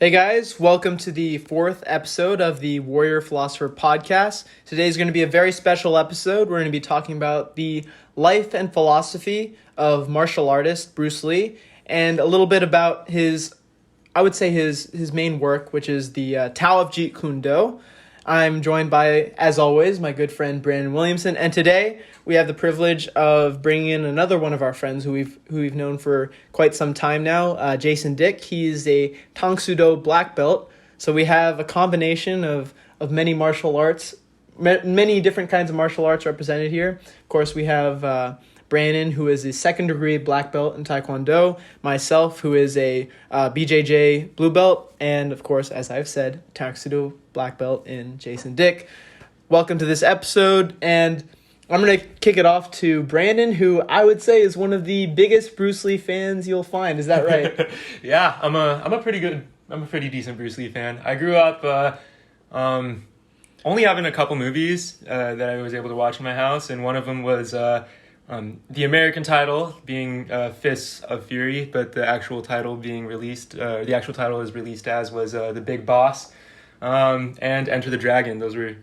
Hey guys, welcome to the fourth episode of the Warrior Philosopher podcast. Today's going to be a very special episode. We're going to be talking about the life and philosophy of martial artist Bruce Lee and a little bit about his main work, which is the Tao of Jeet Kune. I'm joined by, as always, my good friend Brandon Williamson, and today we have the privilege of bringing in another one of our friends who we've known for quite some time now, Jason Dick. He's a Tang Soo Do black belt, so we have a combination of many martial arts, many different kinds of martial arts represented here. Of course, we have Brandon, who is a second-degree black belt in Taekwondo, myself, who is a BJJ blue belt, and, of course, as I've said, Tang Soo Do black belt in Jason Dick. Welcome to this episode, and I'm going to kick it off to Brandon, who I would say is one of the biggest Bruce Lee fans you'll find. Is that right? Yeah, I'm a pretty decent Bruce Lee fan. I grew up only having a couple movies that I was able to watch in my house, and one of them was the American title being Fists of Fury, but the actual title being released, the actual title is released as was The Big Boss, and Enter the Dragon. Those were,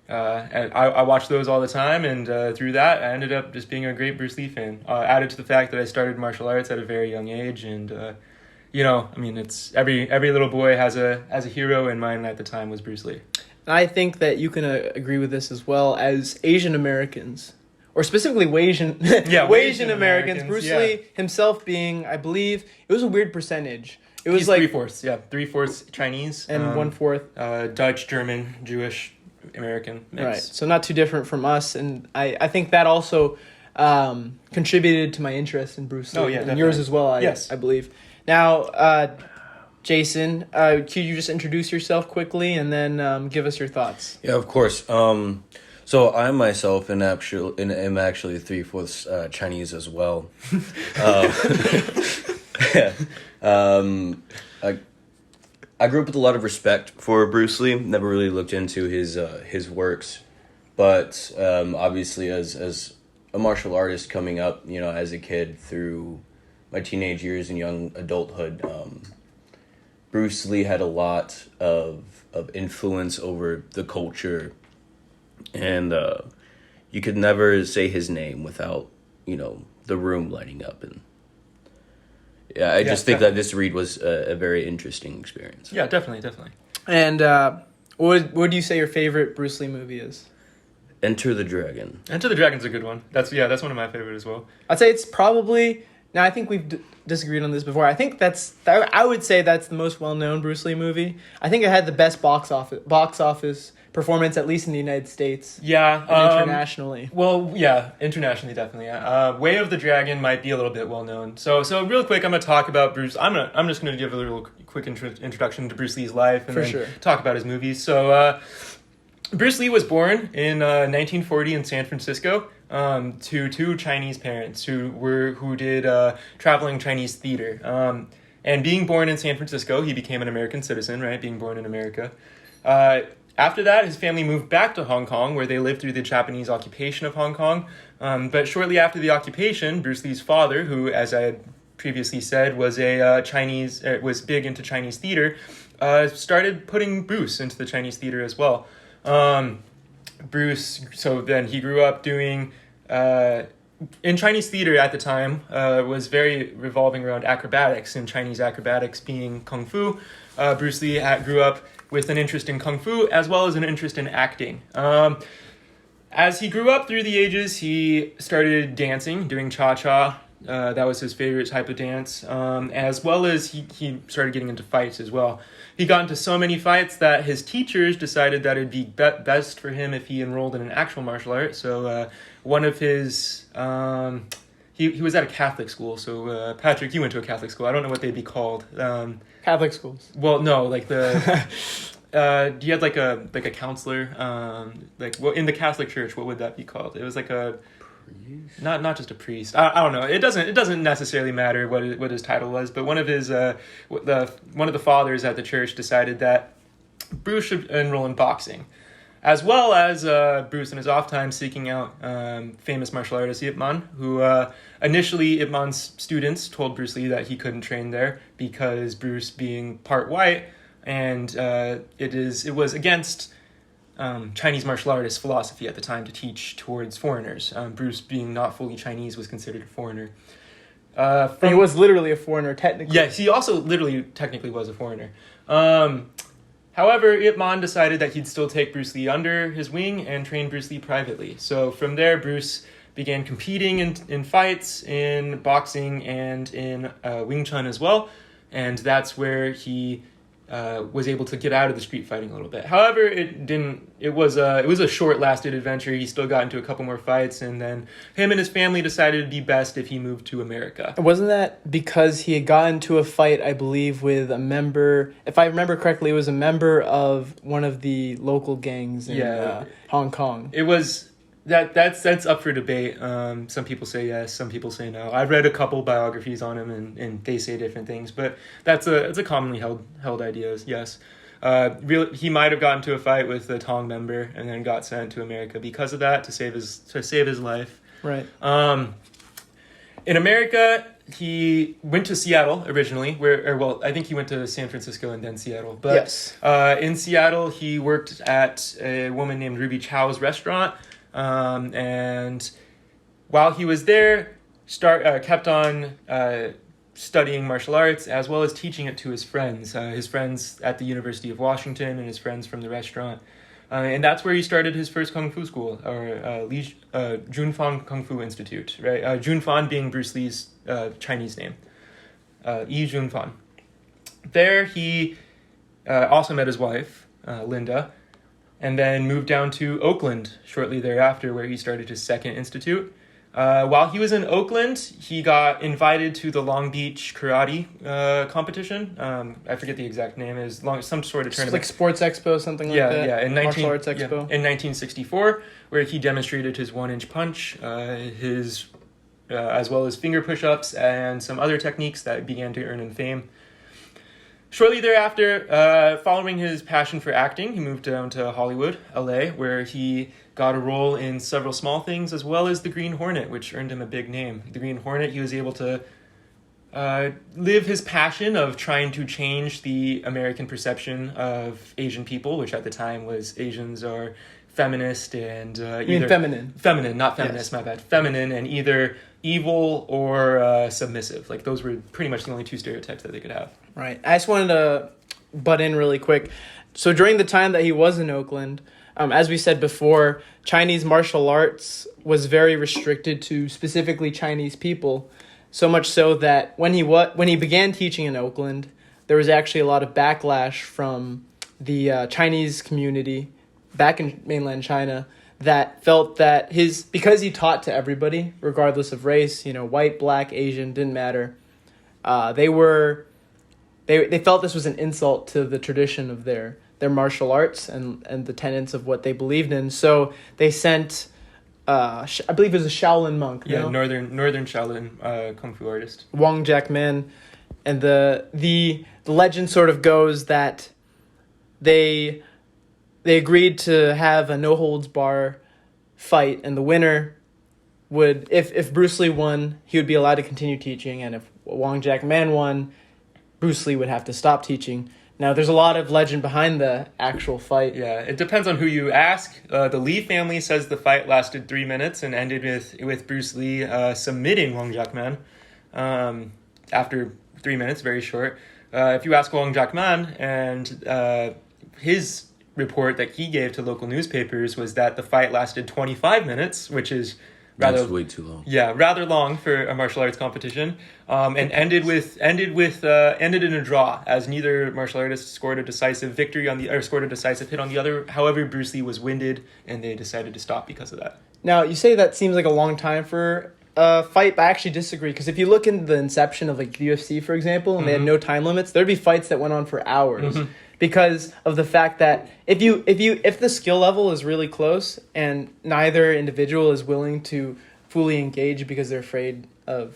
and I watched those all the time, and through that, I ended up just being a great Bruce Lee fan. Added to the fact that I started martial arts at a very young age, and it's every little boy has a hero, and mine at the time was Bruce Lee. I think that you can agree with this as well as Asian Americans. Or specifically Asian Americans. Bruce Lee himself being, I believe, it was a weird percentage. It was He's like 3/4, 3/4 Chinese and 1/4 Dutch, German, Jewish, American mix. Right, so not too different from us, and I think that also contributed to my interest in Bruce Lee. Oh yeah, and definitely. yours as well. Yes, I believe. Now, Jason, could you just introduce yourself quickly and then give us your thoughts? Yeah, of course. So I myself am actually 3/4 Chinese as well. I grew up with a lot of respect for Bruce Lee. Never really looked into his works, but obviously as a martial artist coming up, as a kid through my teenage years and young adulthood, Bruce Lee had a lot of influence over the culture. And you could never say his name without, the room lighting up. And I just think that this read was a very interesting experience. Yeah, definitely. And what do you say your favorite Bruce Lee movie is? Enter the Dragon. Enter the Dragon's a good one. That's one of my favorite as well. I'd say it's probably... Now, I think we've disagreed on this before. I think I would say that's the most well-known Bruce Lee movie. I think it had the best box office performance, at least in the United States. Yeah. And internationally. Well, yeah, internationally, definitely. Way of the Dragon might be a little bit well-known. So real quick, I'm going to talk about Bruce. I'm just going to give a little quick introduction to Bruce Lee's life and then talk about his movies. So Bruce Lee was born in 1940 in San Francisco. To two Chinese parents who did traveling Chinese theater. And being born in San Francisco, he became an American citizen, right? Being born in America. After that, his family moved back to Hong Kong, where they lived through the Japanese occupation of Hong Kong. But shortly after the occupation, Bruce Lee's father, who, as I had previously said, was was big into Chinese theater, started putting Bruce into the Chinese theater as well. Bruce, so then he grew up doing, in Chinese theater at the time, was very revolving around acrobatics, and Chinese acrobatics being Kung Fu. Bruce Lee grew up with an interest in Kung Fu as well as an interest in acting. As he grew up through the ages, he started dancing, doing cha-cha. That was his favorite type of dance, as well as he started getting into fights as well. He got into so many fights that his teachers decided that it'd be best for him if he enrolled in an actual martial art. So one of his... He was at a Catholic school. So Patrick, you went to a Catholic school. I don't know what they'd be called. Catholic schools. Well, no, like the... you had like a counselor, in the Catholic Church, what would that be called? It was like a... Priest? Not just a priest. I don't know. It doesn't necessarily matter what his title was, but one of the fathers at the church decided that Bruce should enroll in boxing. as well as Bruce in his off time seeking out famous martial artist Ip Man, who initially Ip Man's students told Bruce Lee that he couldn't train there because Bruce being part white, and it was against Chinese martial artist philosophy at the time to teach towards foreigners. Bruce being not fully Chinese was considered a foreigner. He was literally a foreigner, technically. Yes, he also literally technically was a foreigner. However, Ip Man decided that he'd still take Bruce Lee under his wing and train Bruce Lee privately. So from there, Bruce began competing in fights, in boxing, and in Wing Chun as well. And that's where he was able to get out of the street fighting a little bit. However, it was a short-lasted adventure. He still got into a couple more fights, and then him and his family decided it'd be best if he moved to America. Wasn't that because he had gotten into a fight, I believe, with a member, if I remember correctly, it was a member of one of the local gangs in Hong Kong. It was... That's up for debate. Some people say yes, some people say no. I've read a couple biographies on him, and they say different things, but it's a commonly held idea. Yes, he might have gotten into a fight with a Tong member and then got sent to America because of that to save his life. Right. In America, he went to Seattle originally, I think he went to San Francisco and then Seattle. But yes. In Seattle, he worked at a woman named Ruby Chow's restaurant. And while he was there, kept on studying martial arts as well as teaching it to his friends at the University of Washington and his friends from the restaurant. And that's where he started his first kung fu school, or Junfan Kung Fu Institute, right? Junfan being Bruce Lee's Chinese name, Yi Junfan. There he also met his wife, Linda, and then moved down to Oakland shortly thereafter, where he started his second institute. While he was in Oakland, he got invited to the Long Beach karate competition. I forget the exact name. Is some sort of tournament. Like Sports Expo, something like that? Yeah, Martial Arts Expo. In 1964, where he demonstrated his 1-inch punch, as well as finger push-ups and some other techniques that began to earn him fame. Shortly thereafter, following his passion for acting, he moved down to Hollywood, LA, where he got a role in several small things, as well as The Green Hornet, which earned him a big name. The Green Hornet, he was able to live his passion of trying to change the American perception of Asian people, which at the time was Asians are feminist and feminine. Feminine, not feminist, yes. My bad. Feminine and either evil or submissive. Like those were pretty much the only two stereotypes that they could have. Right. I just wanted to butt in really quick. So during the time that he was in Oakland, as we said before, Chinese martial arts was very restricted to specifically Chinese people. So much so that when he began teaching in Oakland, there was actually a lot of backlash from the Chinese community back in mainland China that felt that because he taught to everybody, regardless of race, white, black, Asian, didn't matter. They felt this was an insult to the tradition of their martial arts and the tenets of what they believed in. So they sent, I believe it was a Shaolin monk. Yeah, northern Shaolin kung fu artist. Wang Jackman. And the legend sort of goes that they agreed to have a no-holds-bar fight, and the winner would, if Bruce Lee won, he would be allowed to continue teaching, and if Wang Jackman won, Bruce Lee would have to stop teaching. Now, there's a lot of legend behind the actual fight. Yeah, it depends on who you ask. The Lee family says the fight lasted 3 minutes and ended with Bruce Lee submitting Wang Jackman after 3 minutes, very short. If you ask Wang Jackman, and his report that he gave to local newspapers was that the fight lasted 25 minutes, which is that's way too long. Yeah, rather long for a martial arts competition, and ended in a draw, as neither martial artist scored a decisive hit on the other. However, Bruce Lee was winded, and they decided to stop because of that. Now, you say that seems like a long time for a fight, but I actually disagree, because if you look into the inception of like the UFC, for example, and they had no time limits, there'd be fights that went on for hours. Mm-hmm. Because of the fact that if the skill level is really close and neither individual is willing to fully engage because they're afraid of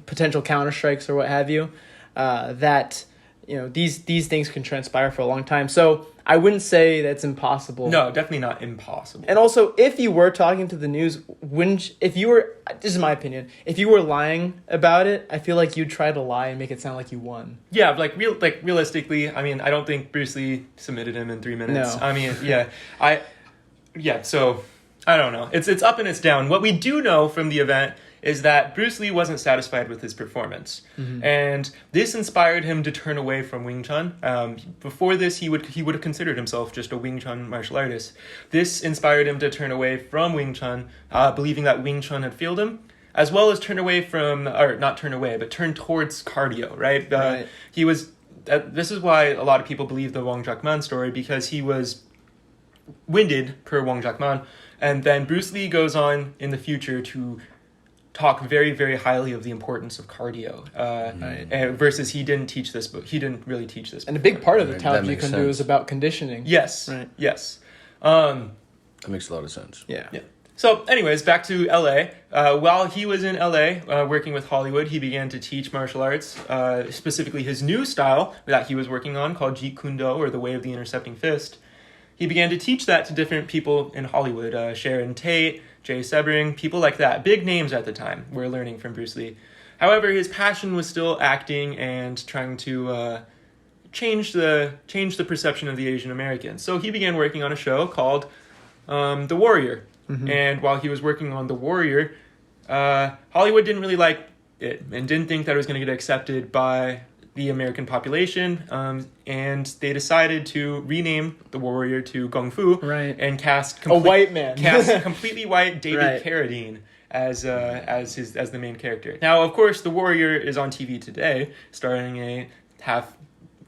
potential counter strikes or what have you, that these things can transpire for a long time. So I wouldn't say that's impossible. No, definitely not impossible. And also, if you were talking to the news, if you were, this is my opinion, if you were lying about it, I feel like you'd try to lie and make it sound like you won. Yeah, realistically, I mean, I don't think Bruce Lee submitted him in 3 minutes. No. I mean, so I don't know. It's up and it's down. What we do know from the event is that Bruce Lee wasn't satisfied with his performance. Mm-hmm. And this inspired him to turn away from Wing Chun. Before this, he would have considered himself just a Wing Chun martial artist. This inspired him to turn away from Wing Chun, believing that Wing Chun had failed him, as well as turn towards cardio, right? Right. This is why a lot of people believe the Wong Jack-man story, because he was winded, per Wong Jack-man, and then Bruce Lee goes on in the future to talk very, very highly of the importance of cardio. Versus he didn't teach this, but he didn't really teach this. And a big part of the Tao of Jeet Kune is about conditioning. Yes. Right. Yes. That makes a lot of sense. Yeah. So, anyways, back to LA. While he was in LA working with Hollywood, he began to teach martial arts, specifically his new style that he was working on called Jeet Kune, or the Way of the Intercepting Fist. He began to teach that to different people in Hollywood, Sharon Tate, Jay Sebring, people like that. Big names at the time were learning from Bruce Lee. However, his passion was still acting and trying to change the perception of the Asian American. So he began working on a show called The Warrior. Mm-hmm. And while he was working on The Warrior, Hollywood didn't really like it and didn't think that it was going to get accepted by the American population, and they decided to rename The Warrior to Kung Fu, right, and cast a white man, cast completely white David right. Carradine as the main character. Now, of course, The Warrior is on TV today, starring a half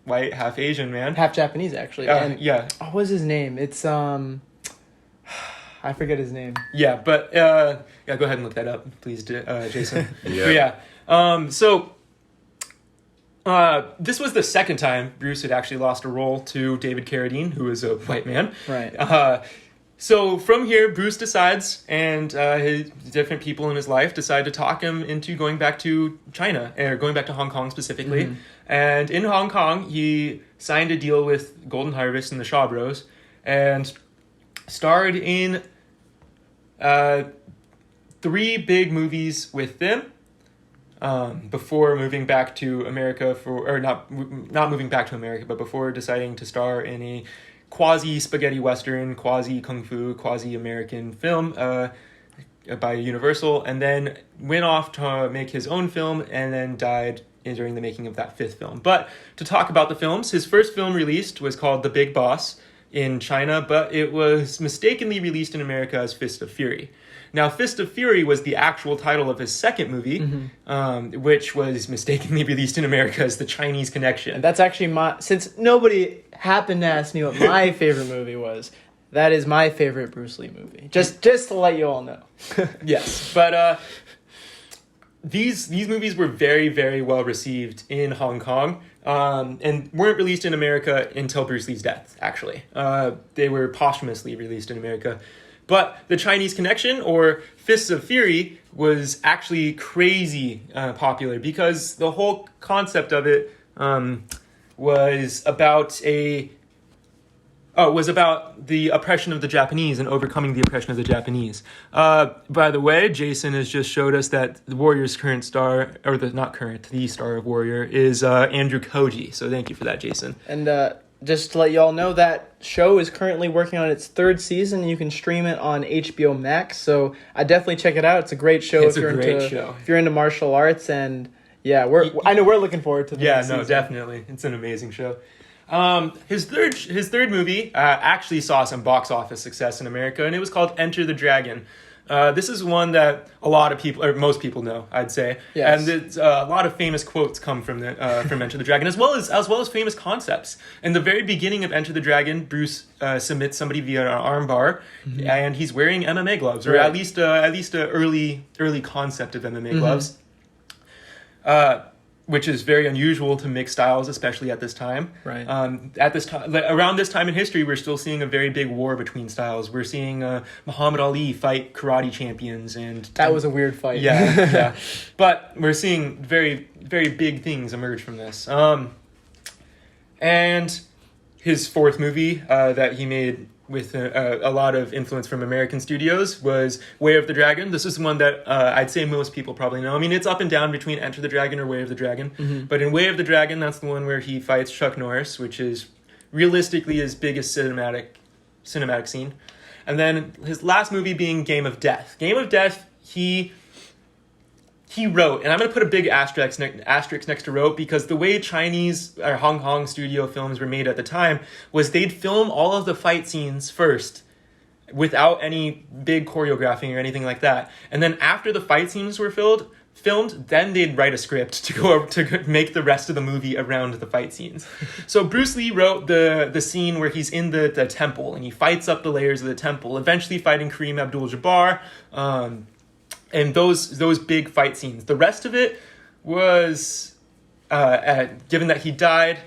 white, half Asian man, half Japanese actually. Yeah. What was his name? It's I forget his name. Yeah, but go ahead and look that up, please, Jason. This was the second time Bruce had actually lost a role to David Carradine, who is a white man. Right. So from here, Bruce decides, and his different people in his life decide to talk him into going back to China, or going back to Hong Kong specifically. Mm-hmm. And in Hong Kong, he signed a deal with Golden Harvest and the Shaw Bros, and starred in 3 big movies with them. Before moving back to America not moving back to America, but before deciding to star in a quasi spaghetti western, quasi kung fu, quasi American film by Universal, and then went off to make his own film, and then died during the making of that 5th film. But to talk about the films, his first film released was called The Big Boss in China, but it was mistakenly released in America as Fist of Fury. Now, Fist of Fury was the actual title of his second movie, mm-hmm. Which was mistakenly released in America as The Chinese Connection. And that's actually since nobody happened to ask me what my favorite movie was, that is my favorite Bruce Lee movie. Just to let you all know. Yes, but these movies were very, very well received in Hong Kong, and weren't released in America until Bruce Lee's death, actually. They were posthumously released in America. But The Chinese Connection, or Fists of Fury, was actually crazy popular, because the whole concept of it was about the oppression of the Japanese and overcoming the oppression of the Japanese. By the way, Jason has just showed us that the Warrior's current star, the star of Warrior, is Andrew Koji. So thank you for that, Jason. And just to let y'all know, that show is currently working on its 3rd season. You can stream it on HBO Max, so I definitely check it out. It's a great show. If you're into martial arts, and yeah, I know we're looking forward to the next season. Definitely, it's an amazing show. His third movie actually saw some box office success in America, and it was called Enter the Dragon. This is one that a lot of people, or most people, know, I'd say. Yes. And it's, a lot of famous quotes come from Enter the Dragon, as well as famous concepts. In the very beginning of Enter the Dragon, Bruce submits somebody via an armbar, mm-hmm. and he's wearing MMA gloves, or at least a early concept of MMA mm-hmm. gloves. Which is very unusual to mix styles, especially at this time. Right. At this time, around this time in history, we're still seeing a very big war between styles. We're seeing Muhammad Ali fight karate champions, and that was a weird fight. Yeah. But we're seeing very, very big things emerge from this. And his fourth movie that he made with a lot of influence from American studios was Way of the Dragon. This is one that I'd say most people probably know. I mean, it's up and down between Enter the Dragon or Way of the Dragon. Mm-hmm. But in Way of the Dragon, that's the one where he fights Chuck Norris, which is realistically his biggest cinematic scene. And then his last movie being Game of Death. Game of Death, he wrote, and I'm going to put a big asterisk next to wrote, because the way Chinese or Hong Kong studio films were made at the time was they'd film all of the fight scenes first without any big choreographing or anything like that. And then after the fight scenes were filmed, then they'd write a script to make the rest of the movie around the fight scenes. So Bruce Lee wrote the scene where he's in the temple and he fights up the layers of the temple, eventually fighting Kareem Abdul-Jabbar, and those big fight scenes. The rest of it was, given that he died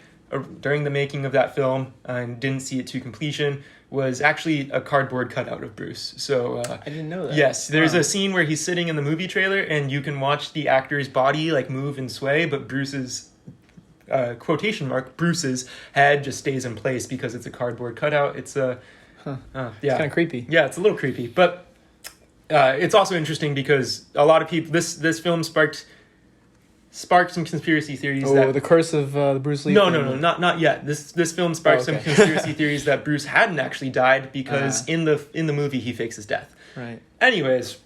during the making of that film and didn't see it to completion, was actually a cardboard cutout of Bruce. So I didn't know that. Yes, there's a scene where he's sitting in the movie trailer and you can watch the actor's body like move and sway, but Bruce's quotation mark Bruce's head just stays in place because it's a cardboard cutout. It's It's kind of creepy. Yeah, it's a little creepy, but it's also interesting because a lot of people this film sparked some conspiracy theories. The curse of the Bruce Lee. No, not yet. This film sparked some conspiracy theories that Bruce hadn't actually died because in the movie he fakes his death. Right. Anyways,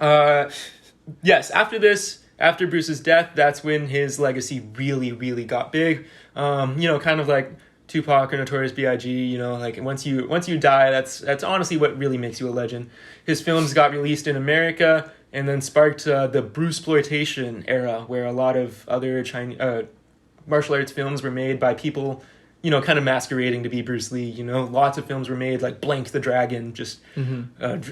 yes. After Bruce's death, that's when his legacy really, really got big. Kind of like Tupac or Notorious B.I.G., like once you die, that's honestly what really makes you a legend. His films got released in America and then sparked the Bruceploitation era, where a lot of other Chinese martial arts films were made by people, kind of masquerading to be Bruce Lee. Lots of films were made like Blank the Dragon, just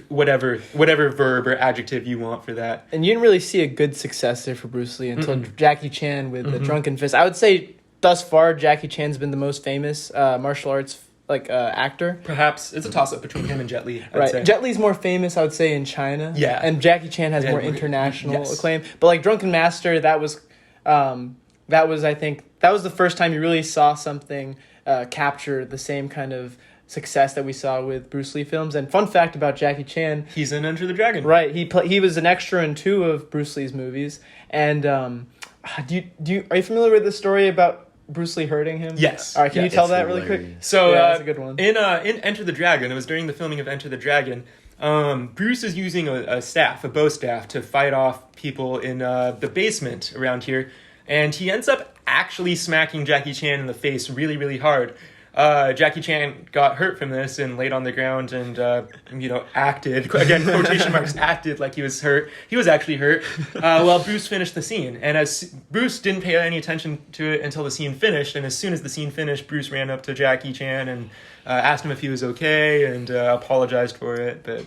whatever verb or adjective you want for that. And you didn't really see a good successor for Bruce Lee until Jackie Chan with the Drunken Fist. I would say thus far, Jackie Chan's been the most famous martial arts actor. Perhaps it's a toss-up between him and Jet Li. I'd say. Jet Li's more famous, I would say, in China. Yeah. And Jackie Chan has more international acclaim. But like Drunken Master, that was the first time you really saw something capture the same kind of success that we saw with Bruce Lee films. And fun fact about Jackie Chan, he's in Enter the Dragon. Right. He was an extra in 2 of Bruce Lee's movies. And are you familiar with the story about Bruce Lee hurting him? Yes. All right, can you tell that really quick? So that's a good one. In Enter the Dragon, it was during the filming of Enter the Dragon, Bruce is using a bow staff, to fight off people in the basement around here, and he ends up actually smacking Jackie Chan in the face really, really hard. Jackie Chan got hurt from this and laid on the ground and, acted, again, quotation marks, acted like he was hurt. He was actually hurt while Bruce finished the scene. And as Bruce didn't pay any attention to it until the scene finished, and as soon as the scene finished, Bruce ran up to Jackie Chan and asked him if he was okay and apologized for it. But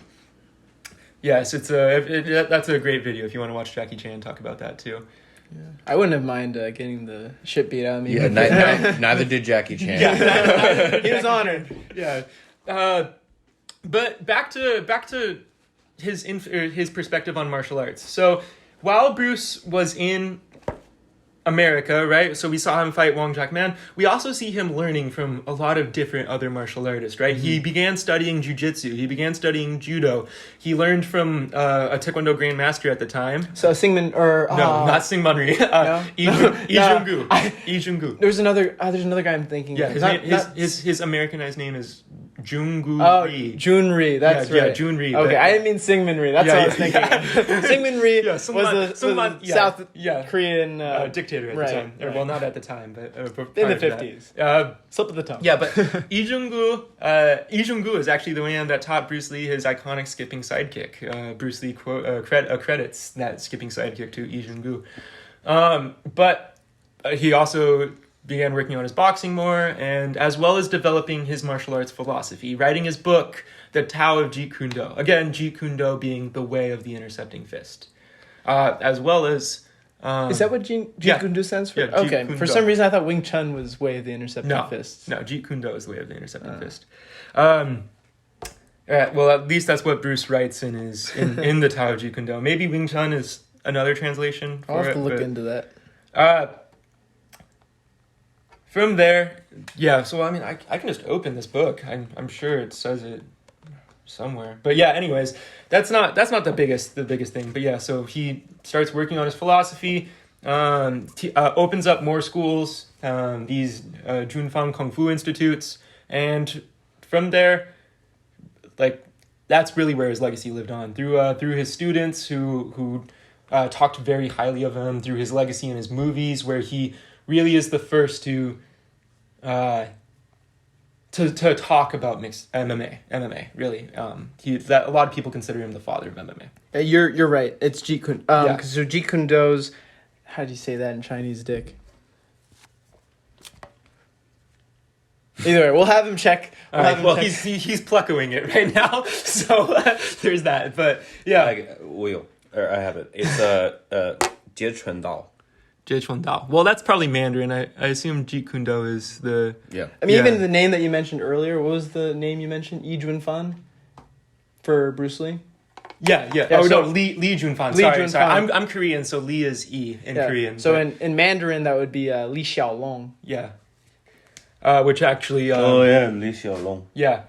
yes, that's a great video if you want to watch Jackie Chan talk about that too. Yeah. I wouldn't have minded getting the shit beat out of me. Yeah, neither did Jackie Chan. Yeah, he was honored. Yeah, but back to his perspective on martial arts. So while Bruce was in America, right? So we saw him fight Wong Jack Man. We also see him learning from a lot of different other martial artists, right? Mm-hmm. He began studying jiu-jitsu. He began studying judo. He learned from a taekwondo grandmaster at the time. So Syngman no, not Syngman Rhee. Lee Jung-gu. There's another guy I'm thinking. Yeah, his Americanized name is Jung-gu Rhee. Jun Rhee. That's right. Yeah, Jun Rhee. Okay, I didn't mean Syngman Rhee. That's what I was thinking. Syngman Rhee was the South Korean dictator at the time. Right. Well, not at the time, but in the 50s. Slip of the tongue. Yeah, but Lee Jung-gu is actually the man that taught Bruce Lee his iconic skipping sidekick. Bruce Lee credits that skipping sidekick to Lee Jung-gu. But he also began working on his boxing more, and as well as developing his martial arts philosophy, writing his book, The Tao of Jeet Kune. Again, Jeet Kune being the way of the intercepting fist. As well as... is that what Jeet Kune stands for? Yeah, okay, for some reason I thought Wing Chun was way of the intercepting fists. No, Jeet Kune is the way of the intercepting fist. Well, at least that's what Bruce writes in the Tao of Jeet Kune. Maybe Wing Chun is another translation for it. I'll have to look into that. from there, yeah. So I mean, I can just open this book. I'm sure it says it somewhere. But yeah, anyways, that's not the biggest thing. But yeah, so he starts working on his philosophy. Opens up more schools, these Junfang Kung Fu institutes, and from there, like, that's really where his legacy lived on through his students who talked very highly of him, through his legacy in his movies, where he really is the first to talk about mixed MMA really. That a lot of people consider him the father of MMA. You're right. It's Jeet Kune. Yeah. So Jeet Kune Do's, how do you say that in Chinese, Dick? Either way, we'll have him check. He's pluckoing it right now, so there's that. But yeah, I have it. It's Jeet Kune Dao. Jeet Kune Dao. Well, that's probably Mandarin. I assume Jeet Kune Do is the... Yeah. I mean, even the name that you mentioned earlier, what was the name you mentioned? Yi Junfan? For Bruce Lee? Yeah. No, Lee Junfan. Sorry. I'm Korean, so Lee is E in Korean. So in Mandarin, that would be Li Xiaolong. Yeah. Which actually... Li Xiaolong. Yeah.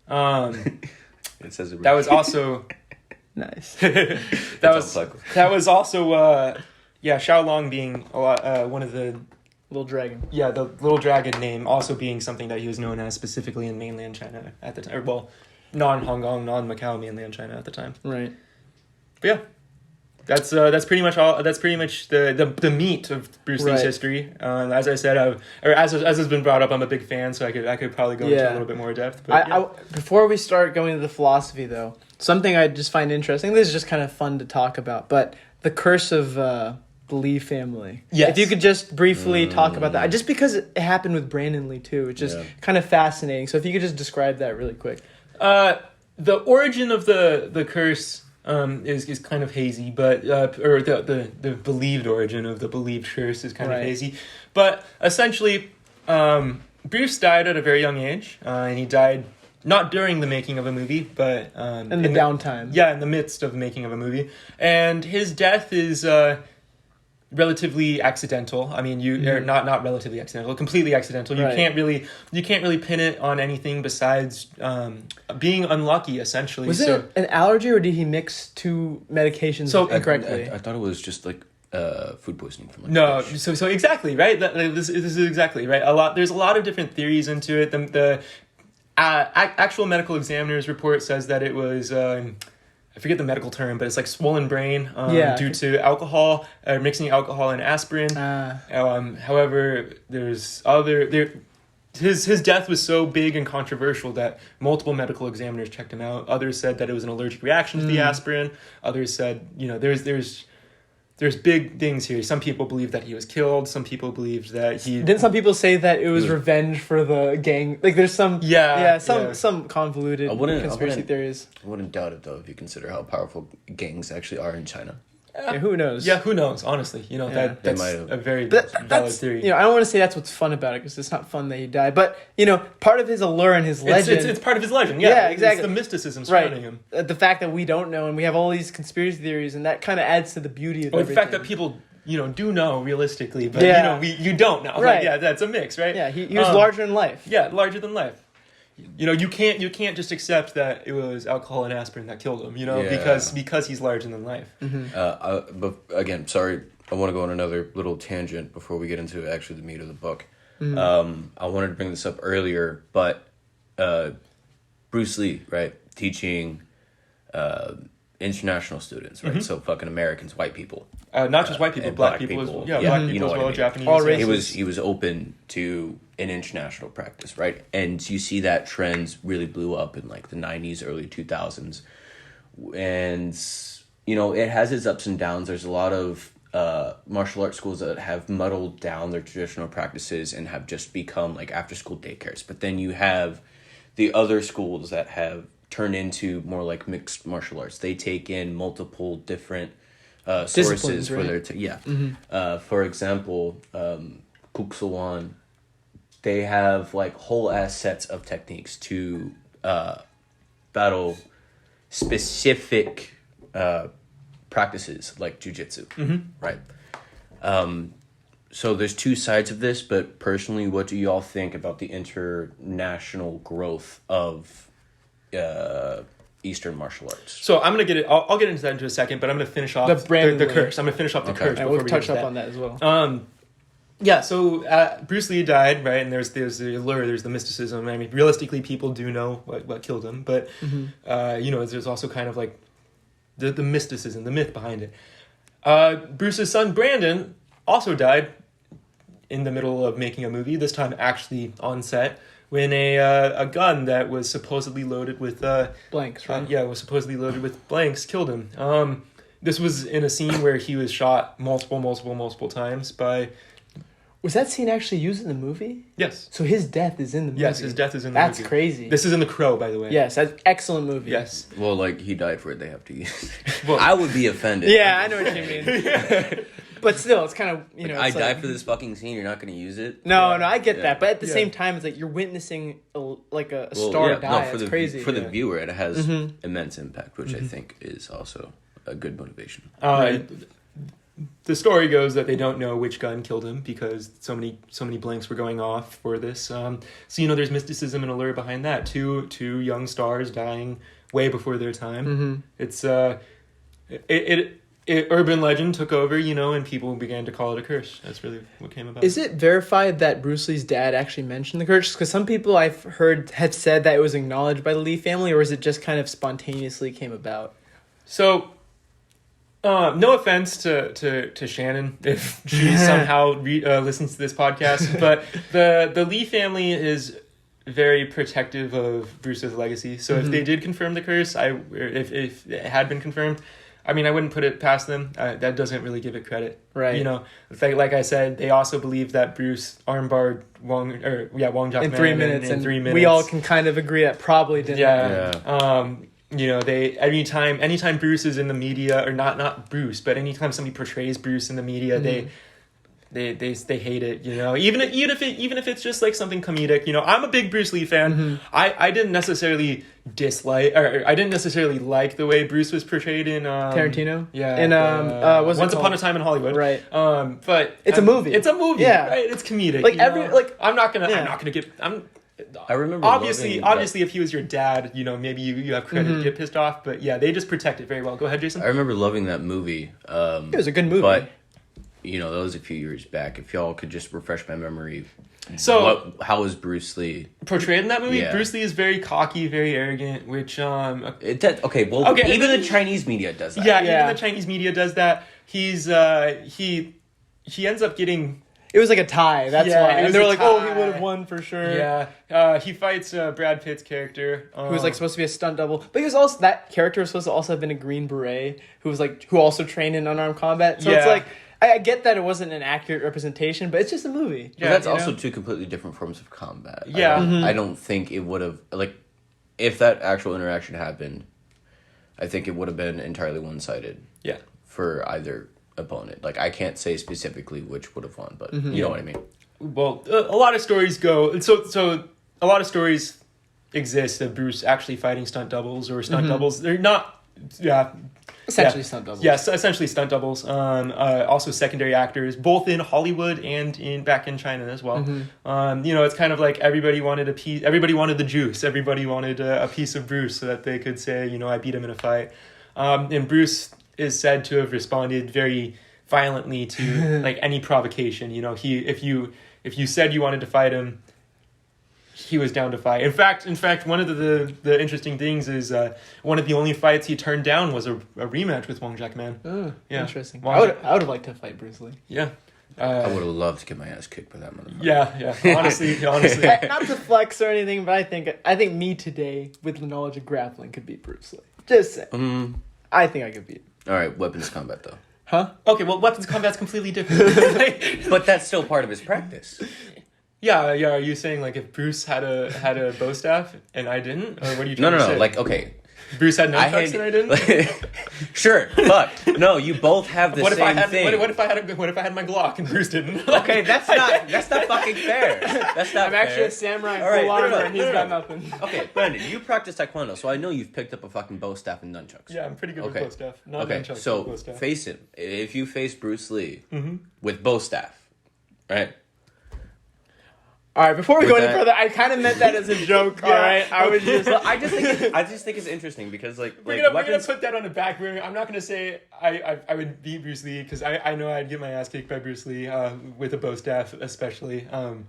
It says it. That was also... Nice. that was also... Xiaolong being one of the... Little dragon. Yeah, the little dragon name also being something that he was known as specifically in mainland China at the time. Or, well, non-Hong Kong, non-Macau mainland China at the time. Right. But yeah, that's pretty much all. That's pretty much the meat of Bruce Lee's history. As I said, as has been brought up, I'm a big fan, so I could probably go into a little bit more depth. But before we start going into the philosophy, though, something I just find interesting. This is just kind of fun to talk about, but the curse of the Lee family. Yes. If you could just briefly talk about that, just because it happened with Brandon Lee too, it's just kind of fascinating. So if you could just describe that really quick. The origin of the curse is kind of hazy, but or the believed origin of the believed curse is kind of hazy. But essentially, Bruce died at a very young age, and he died not during the making of a movie, but in the downtime. Yeah, in the midst of the making of a movie, and his death is relatively accidental. I mean, not relatively accidental, completely accidental. You can't really pin it on anything besides being unlucky, essentially. Was it an allergy, or did he mix two medications incorrectly? I thought it was just like food poisoning from fish. So exactly right. This is exactly right. There's a lot of different theories into it. The actual medical examiner's report says that it was. I forget the medical term, but it's like swollen brain due to alcohol, mixing alcohol and aspirin. However, there's his death was so big and controversial that multiple medical examiners checked him out. Others said that it was an allergic reaction to the aspirin. Others said, there's big things here. Some people believe that he was killed. Some people believed that he... Didn't some people say that it was revenge for the gang? Like, there's some... some convoluted conspiracy theories. I wouldn't doubt it, though, if you consider how powerful gangs actually are in China. Who knows? Yeah, who knows, honestly. That's a very valid theory. I don't want to say that's what's fun about it, because it's not fun that he died. But, part of his allure and his legend... It's part of his legend, yeah. Exactly. It's the mysticism surrounding him. The fact that we don't know, and we have all these conspiracy theories, and that kind of adds to the beauty of everything. The fact that people... do know realistically, but you don't know. Right. Like, that's a mix, right? Yeah, he was larger than life. Yeah, larger than life. You can't just accept that it was alcohol and aspirin that killed him, because he's larger than life. Mm-hmm. But again, sorry, I want to go on another little tangent before we get into actually the meat of the book. Mm-hmm. I wanted to bring this up earlier, but Bruce Lee, right, teaching international students, right? Mm-hmm. So fucking Americans, white people. Not just white people, black people as well. Yeah, black people as well, Japanese. All races. He was open to an international practice, right? And you see that trends really blew up in like the 90s, early 2000s. And, it has its ups and downs. There's a lot of martial arts schools that have muddled down their traditional practices and have just become like after-school daycares. But then you have the other schools that have turned into more like mixed martial arts. They take in multiple different sources for their... for example, Kuksowan, they have like whole ass sets of techniques to battle specific practices like jujitsu, right? So there's two sides of this, but personally, what do y'all think about the international growth of Eastern martial arts? So I'm gonna get it. I'll get into that in a second, but I'm gonna finish off the curse. I'm gonna finish off the curse. We'll touch up on that as well. Yeah, so Bruce Lee died, right? And there's the allure, there's the mysticism. I mean, realistically, people do know what killed him, but there's also kind of like the mysticism, the myth behind it. Bruce's son Brandon also died in the middle of making a movie. This time, actually on set, when a gun that was supposedly loaded with blanks, right? Was supposedly loaded with blanks killed him. This was in a scene where he was shot multiple times by. Was that scene actually used in the movie? Yes. So his death is in the movie? Yes, his death is in the movie. That's crazy. This is in The Crow, by the way. Yes, that's an excellent movie. Yes. Well, like, he died for it, they have to use it. Well, I would be offended. Yeah, I know what you mean. But still, it's kind of, like, I died for this fucking scene, you're not going to use it? No, I get that. But at the same time, it's like you're witnessing a star die. It's crazy. For the viewer, it has immense impact, which I think is also a good motivation. Right. The story goes that they don't know which gun killed him because so many blanks were going off for this. So there's mysticism and allure behind that. Two young stars dying way before their time. It's urban legend took over, and people began to call it a curse. That's really what came about. Is it verified that Bruce Lee's dad actually mentioned the curse? Because some people I've heard have said that it was acknowledged by the Lee family, or is it just kind of spontaneously came about? So. No offense to Shannon if she somehow listens to this podcast, but the Lee family is very protective of Bruce's legacy. So if they did confirm the curse, if it had been confirmed, I mean, I wouldn't put it past them. That doesn't really give it credit, right? Like I said, they also believe that Bruce armbarred Wong Jack in 3 minutes, in 3 minutes. We all can kind of agree that probably didn't. Yeah. They anytime Bruce is in the media, or not Bruce, but anytime somebody portrays Bruce in the media, they hate it. Even if it's just like something comedic. I'm a big Bruce Lee fan. I didn't necessarily dislike, or I didn't necessarily like the way Bruce was portrayed in Tarantino. Yeah, in Once Upon a Time in Hollywood. Right. But it's a movie. It's a movie. Yeah. Right. It's comedic. I'm not gonna get. I remember. Obviously, if he was your dad, maybe you have credit to get pissed off. But yeah, they just protect it very well. Go ahead, Jason. I remember loving that movie. It was a good movie. But that was a few years back. If y'all could just refresh my memory. So how was Bruce Lee portrayed in that movie? Yeah. Bruce Lee is very cocky, very arrogant. Which even the Chinese media does that. Yeah, even the Chinese media does that. He's he ends up getting. It was like a tie, that's why. And they were like, tie. oh, he would have won for sure. Yeah. He fights Brad Pitt's character. Who was supposed to be a stunt double. But he was also, that character was supposed to also have been a Green Beret who also trained in unarmed combat. So it's like, I get that it wasn't an accurate representation, but it's just a movie. Yeah, that's also two completely different forms of combat. Yeah. I don't think it would have, if that actual interaction happened, I think it would have been entirely one-sided. Yeah. For either opponent. I can't say specifically which would have won, but you know what I mean. Well, a lot of stories go so a lot of stories exist of Bruce actually fighting stunt doubles or stunt doubles. They're not essentially stunt doubles. Yes, essentially stunt doubles. Also secondary actors, both in Hollywood and back in China as well. It's kind of like everybody wanted the juice. Everybody wanted a piece of Bruce so that they could say, I beat him in a fight. And Bruce is said to have responded very violently to any provocation. If you said you wanted to fight him, he was down to fight. In fact, one of the interesting things is one of the only fights he turned down was a rematch with Wong Jack Man. Oh, yeah. Interesting. I would have liked to fight Bruce Lee. Yeah. I would have loved to get my ass kicked by that motherfucker. Yeah. Honestly. Not to flex or anything, but I think me today, with the knowledge of grappling, could beat Bruce Lee. Just saying. I think I could beat him. All right, weapons combat though. Huh? Okay, well, weapons combat's completely different. But that's still part of his practice. Yeah. Are you saying if Bruce had a bow staff and I didn't, or what are you trying to say? No. Okay. Bruce had nunchucks and I didn't. Sure, but no, you both have the same thing. What if I had my Glock and Bruce didn't? Okay, that's not fucking fair. That's not. I'm actually a samurai in full armor, and he's got nothing. Okay, Brandon, you practice taekwondo, so I know you've picked up a fucking bow staff and nunchucks. Yeah, I'm pretty good with bow staff. Not okay, nunchucks, so bow staff. face it. If you face Bruce Lee with bow staff, Right. All right, before we go any further, I kind of meant that as a joke. All right, I just think it's interesting because we're gonna put that on the back burner. I'm not gonna say I would beat Bruce Lee because I know I'd get my ass kicked by Bruce Lee with a bow staff especially.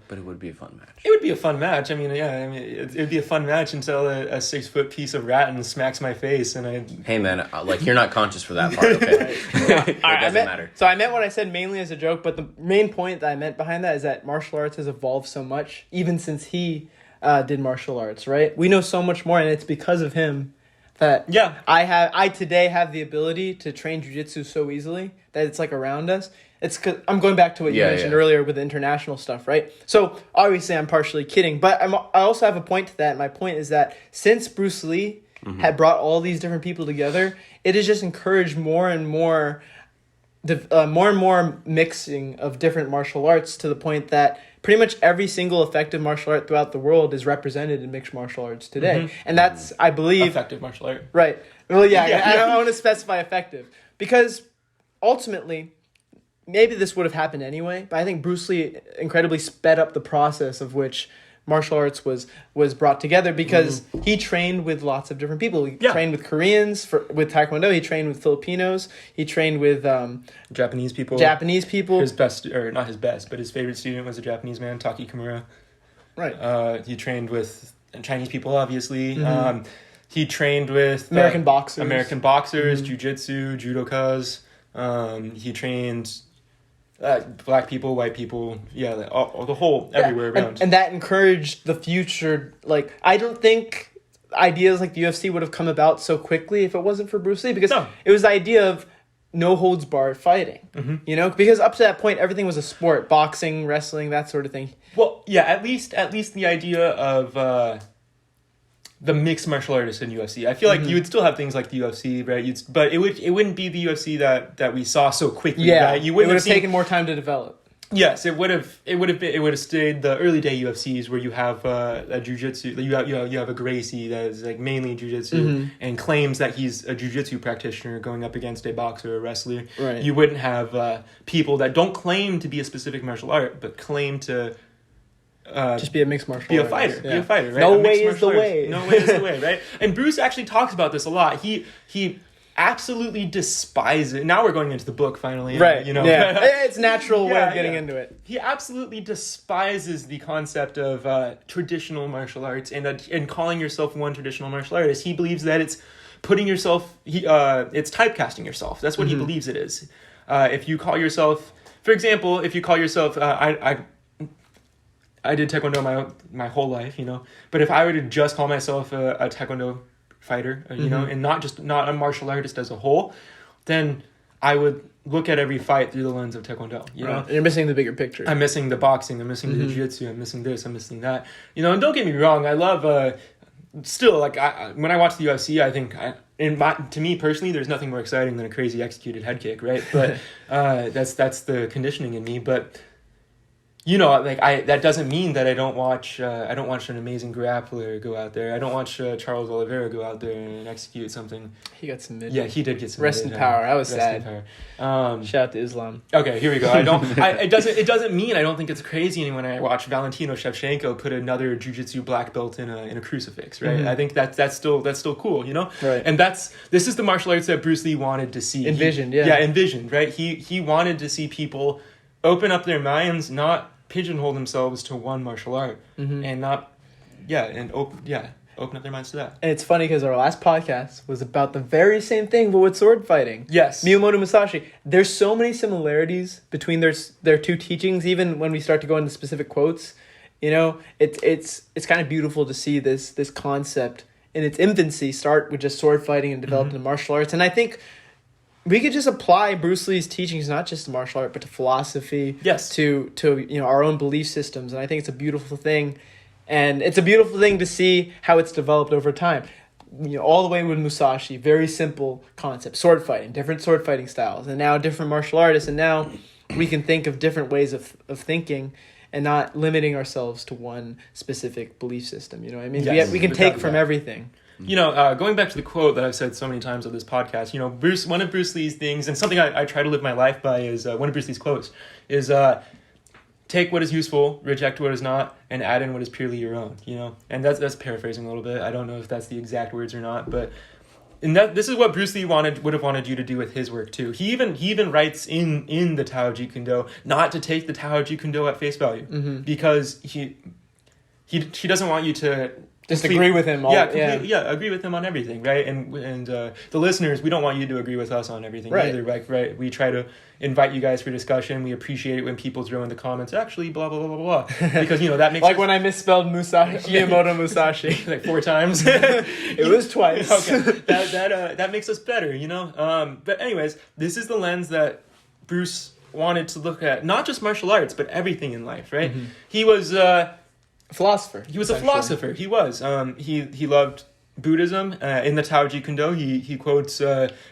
But it would be a fun match. It would be a fun match. I mean, it'd be a fun match until a 6-foot piece of rattan smacks my face and I. Hey man, you're not conscious for that part, okay? It doesn't matter. So I meant what I said mainly as a joke, but the main point that I meant behind that is that martial arts has evolved so much, even since he did martial arts, right? We know so much more, and it's because of him that I today have the ability to train jiu-jitsu so easily that it's like around us. It's 'cause I'm going back to what you mentioned earlier with the international stuff, right? So obviously I'm partially kidding, but I also have a point to that. My point is that since Bruce Lee had brought all these different people together, it has just encouraged more and more mixing of different martial arts to the point that pretty much every single effective martial art throughout the world is represented in mixed martial arts today. And that's, I believe... Effective martial art. Right. Well, I want to specify effective. Because ultimately, maybe this would have happened anyway, but I think Bruce Lee incredibly sped up the process of which martial arts was brought together because he trained with lots of different people. He trained with Koreans with Taekwondo. He trained with Filipinos. He trained with Japanese people. His best, or not his best, but his favorite student was a Japanese man, Taki Kimura. Right. He trained with Chinese people, obviously. He trained with American boxers, jiu-jitsu, judokas. He trained black people, white people, everywhere around. And that encouraged the future. Like, I don't think ideas like the UFC would have come about so quickly if it wasn't for Bruce Lee, because it was the idea of no holds barred fighting, you know, because up to that point, everything was a sport, boxing, wrestling, that sort of thing. Well, yeah, at least the idea of, the mixed martial artists in UFC. I feel like you would still have things like the UFC, right? But it wouldn't be the UFC that we saw so quickly. Yeah, right? It would have taken more time to develop. Yes, it would have stayed the early day UFCs where you have a jiu-jitsu, you have a Gracie that is like mainly jiu-jitsu and claims that he's a jiu-jitsu practitioner going up against a boxer or a wrestler. Right. You wouldn't have people that don't claim to be a specific martial art but claim to just be a mixed martial artist. Be a fighter, right? No way is the way. No way is the way, right? And Bruce actually talks about this a lot. He absolutely despises. Now we're going into the book finally, right? You know, it's natural way of getting into it. He absolutely despises the concept of traditional martial arts and calling yourself one traditional martial artist. He believes that it's putting yourself. It's typecasting yourself. That's what he believes it is. If you call yourself, for example, I did Taekwondo my whole life, you know. But if I were to just call myself a Taekwondo fighter, you know, and not a martial artist as a whole, then I would look at every fight through the lens of Taekwondo. You know, you're missing the bigger picture. I'm missing the boxing. I'm missing the jiu-jitsu. I'm missing this. I'm missing that. You know, and don't get me wrong. I love. Still, like when I watch the UFC, I think to me personally, there's nothing more exciting than a crazy executed head kick, right? But that's the conditioning in me, but. You know, like that doesn't mean that I don't watch an amazing grappler go out there. I don't watch Charles Oliveira go out there and execute something. He got submitted. Yeah, he did get submitted. Rest in power. I was sad. Shout out to Islam. Okay, here we go. It doesn't mean I don't think it's crazy when I watch Valentino Shevchenko put another jiu-jitsu black belt in a crucifix, right? I think that's still cool, you know? Right. And this is the martial arts that Bruce Lee wanted to see. Envisioned, envisioned, right? He wanted to see people open up their minds, not pigeonhole themselves to one martial art, and open up their minds to that. And it's funny because our last podcast was about the very same thing, but with sword fighting. Yes. Miyamoto Musashi. There's so many similarities between their two teachings, even when we start to go into specific quotes. You know, it's kind of beautiful to see this concept in its infancy start with just sword fighting and develop into martial arts. And I think we could just apply Bruce Lee's teachings not just to martial art, but to philosophy, to you know, our own belief systems. And I think it's a beautiful thing. And it's a beautiful thing to see how it's developed over time. You know, all the way with Musashi, very simple concept, sword fighting, different sword fighting styles, and now different martial artists. And now we can think of different ways of thinking and not limiting ourselves to one specific belief system. You know what I mean? Yes, we can take from everything. You know, going back to the quote that I've said so many times on this podcast, you know, one of Bruce Lee's things, and something I try to live my life by is, one of Bruce Lee's quotes is, take what is useful, reject what is not, and add in what is purely your own, you know? And that's paraphrasing a little bit. I don't know if that's the exact words or not, but this is what Bruce Lee would have wanted you to do with his work too. He even writes in the Tao of Jeet Kune not to take the Tao of Jeet Kune at face value, because he doesn't want you to just agree with him. Agree with him on everything, right? And the listeners, we don't want you to agree with us on everything either, right? We try to invite you guys for discussion. We appreciate it when people throw in the comments, actually, blah, blah, blah, blah, blah. Because, that makes like when I misspelled Miyamoto Musashi. like 4 times. It was twice. Okay. That makes us better, But anyways, this is the lens that Bruce wanted to look at, not just martial arts, but everything in life, right? He was philosopher. He was a philosopher. He was. He loved Buddhism. In the Tao of Jeet Kune, he quotes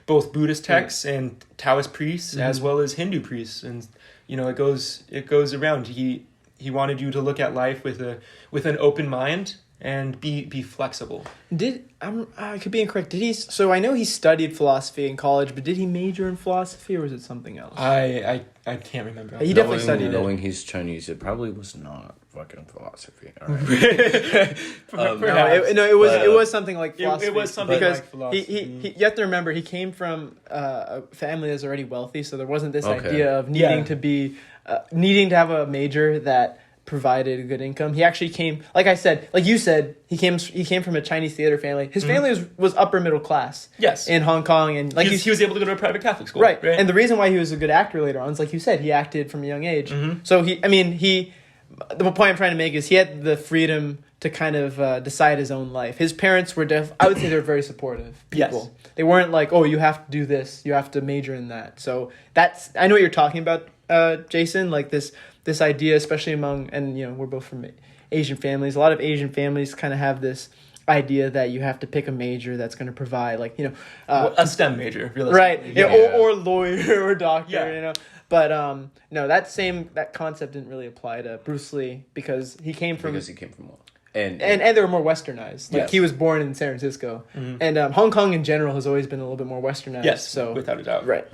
both Buddhist texts and Taoist priests, as well as Hindu priests, and it goes around. He wanted you to look at life with an open mind and be flexible. I could be incorrect. So I know he studied philosophy in college, but did he major in philosophy, or was it something else? I can't remember. He definitely studied it. Knowing he's Chinese, it probably was not fucking philosophy. All right. It was something like philosophy. It was something because like philosophy. He you have to remember, he came from a family that's already wealthy, so there wasn't this idea of needing to have a major that provided a good income. He actually came, like you said, he came from a Chinese theater family. His family was upper middle class. Yes. In Hong Kong, and he was able to go to a private Catholic school. Right. And the reason why he was a good actor later on is, like you said, he acted from a young age. So the point I'm trying to make is he had the freedom to kind of decide his own life. His parents were I would say they're very supportive people. Yes. They weren't like, oh, you have to do this, you have to major in that. So I know what you're talking about, Jason, like this idea, especially among, and we're both from Asian families. A lot of Asian families kind of have this idea that you have to pick a major that's going to provide, a STEM major, right? Or lawyer or doctor, But no, that concept didn't really apply to Bruce Lee because he came from and they were more westernized. Like he was born in San Francisco, and Hong Kong in general has always been a little bit more westernized. Yes, so without a doubt. Right.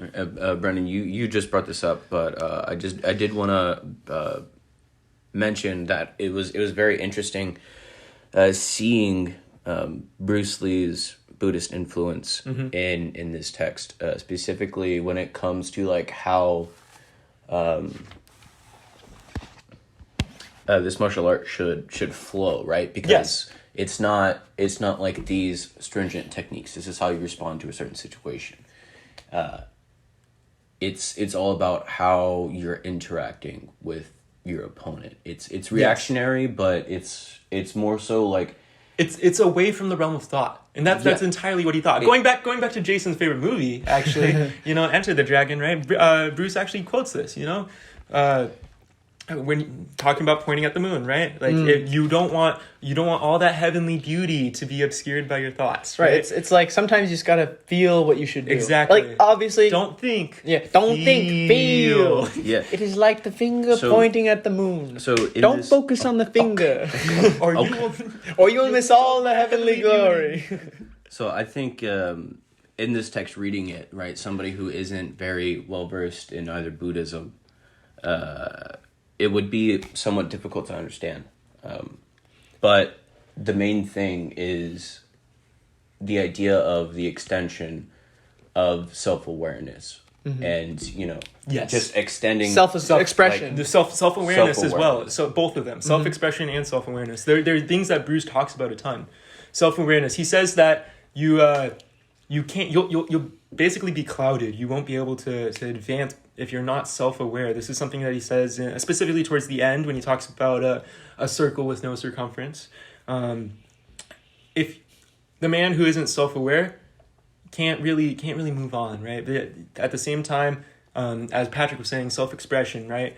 Brendan, you just brought this up, but I did want to mention that it was very interesting seeing Bruce Lee's Buddhist influence in this text, specifically when it comes to like how this martial art should flow, right? Because it's not like these stringent techniques. This is how you respond to a certain situation. It's all about how you're interacting with your opponent. It's reactionary, but it's more so like it's away from the realm of thought, and that's entirely what he thought. Going back to Jason's favorite movie, actually, Enter the Dragon, right? Bruce actually quotes this, when talking about pointing at the moon, right? Like you don't want all that heavenly beauty to be obscured by your thoughts, right? It's like sometimes you just gotta feel what you should do. Exactly. Like obviously, don't think. Yeah, don't think. Feel. Yeah. It is like the finger pointing at the moon. So don't focus on the finger, or you will miss all the heavenly glory. So I think in this text, reading it, right, somebody who isn't very well versed in either Buddhism, it would be somewhat difficult to understand. But the main thing is the idea of the extension of self-awareness and, just extending self-expression. Like the self-awareness as well. So both of them, self-expression and self-awareness. There are things that Bruce talks about a ton. Self-awareness. He says that you'll basically be clouded. You won't be able to advance if you're not self-aware. This is something that he says specifically towards the end when he talks about a circle with no circumference. If the man who isn't self-aware can't really move on, right? But at the same time, as Patrick was saying, self-expression, right?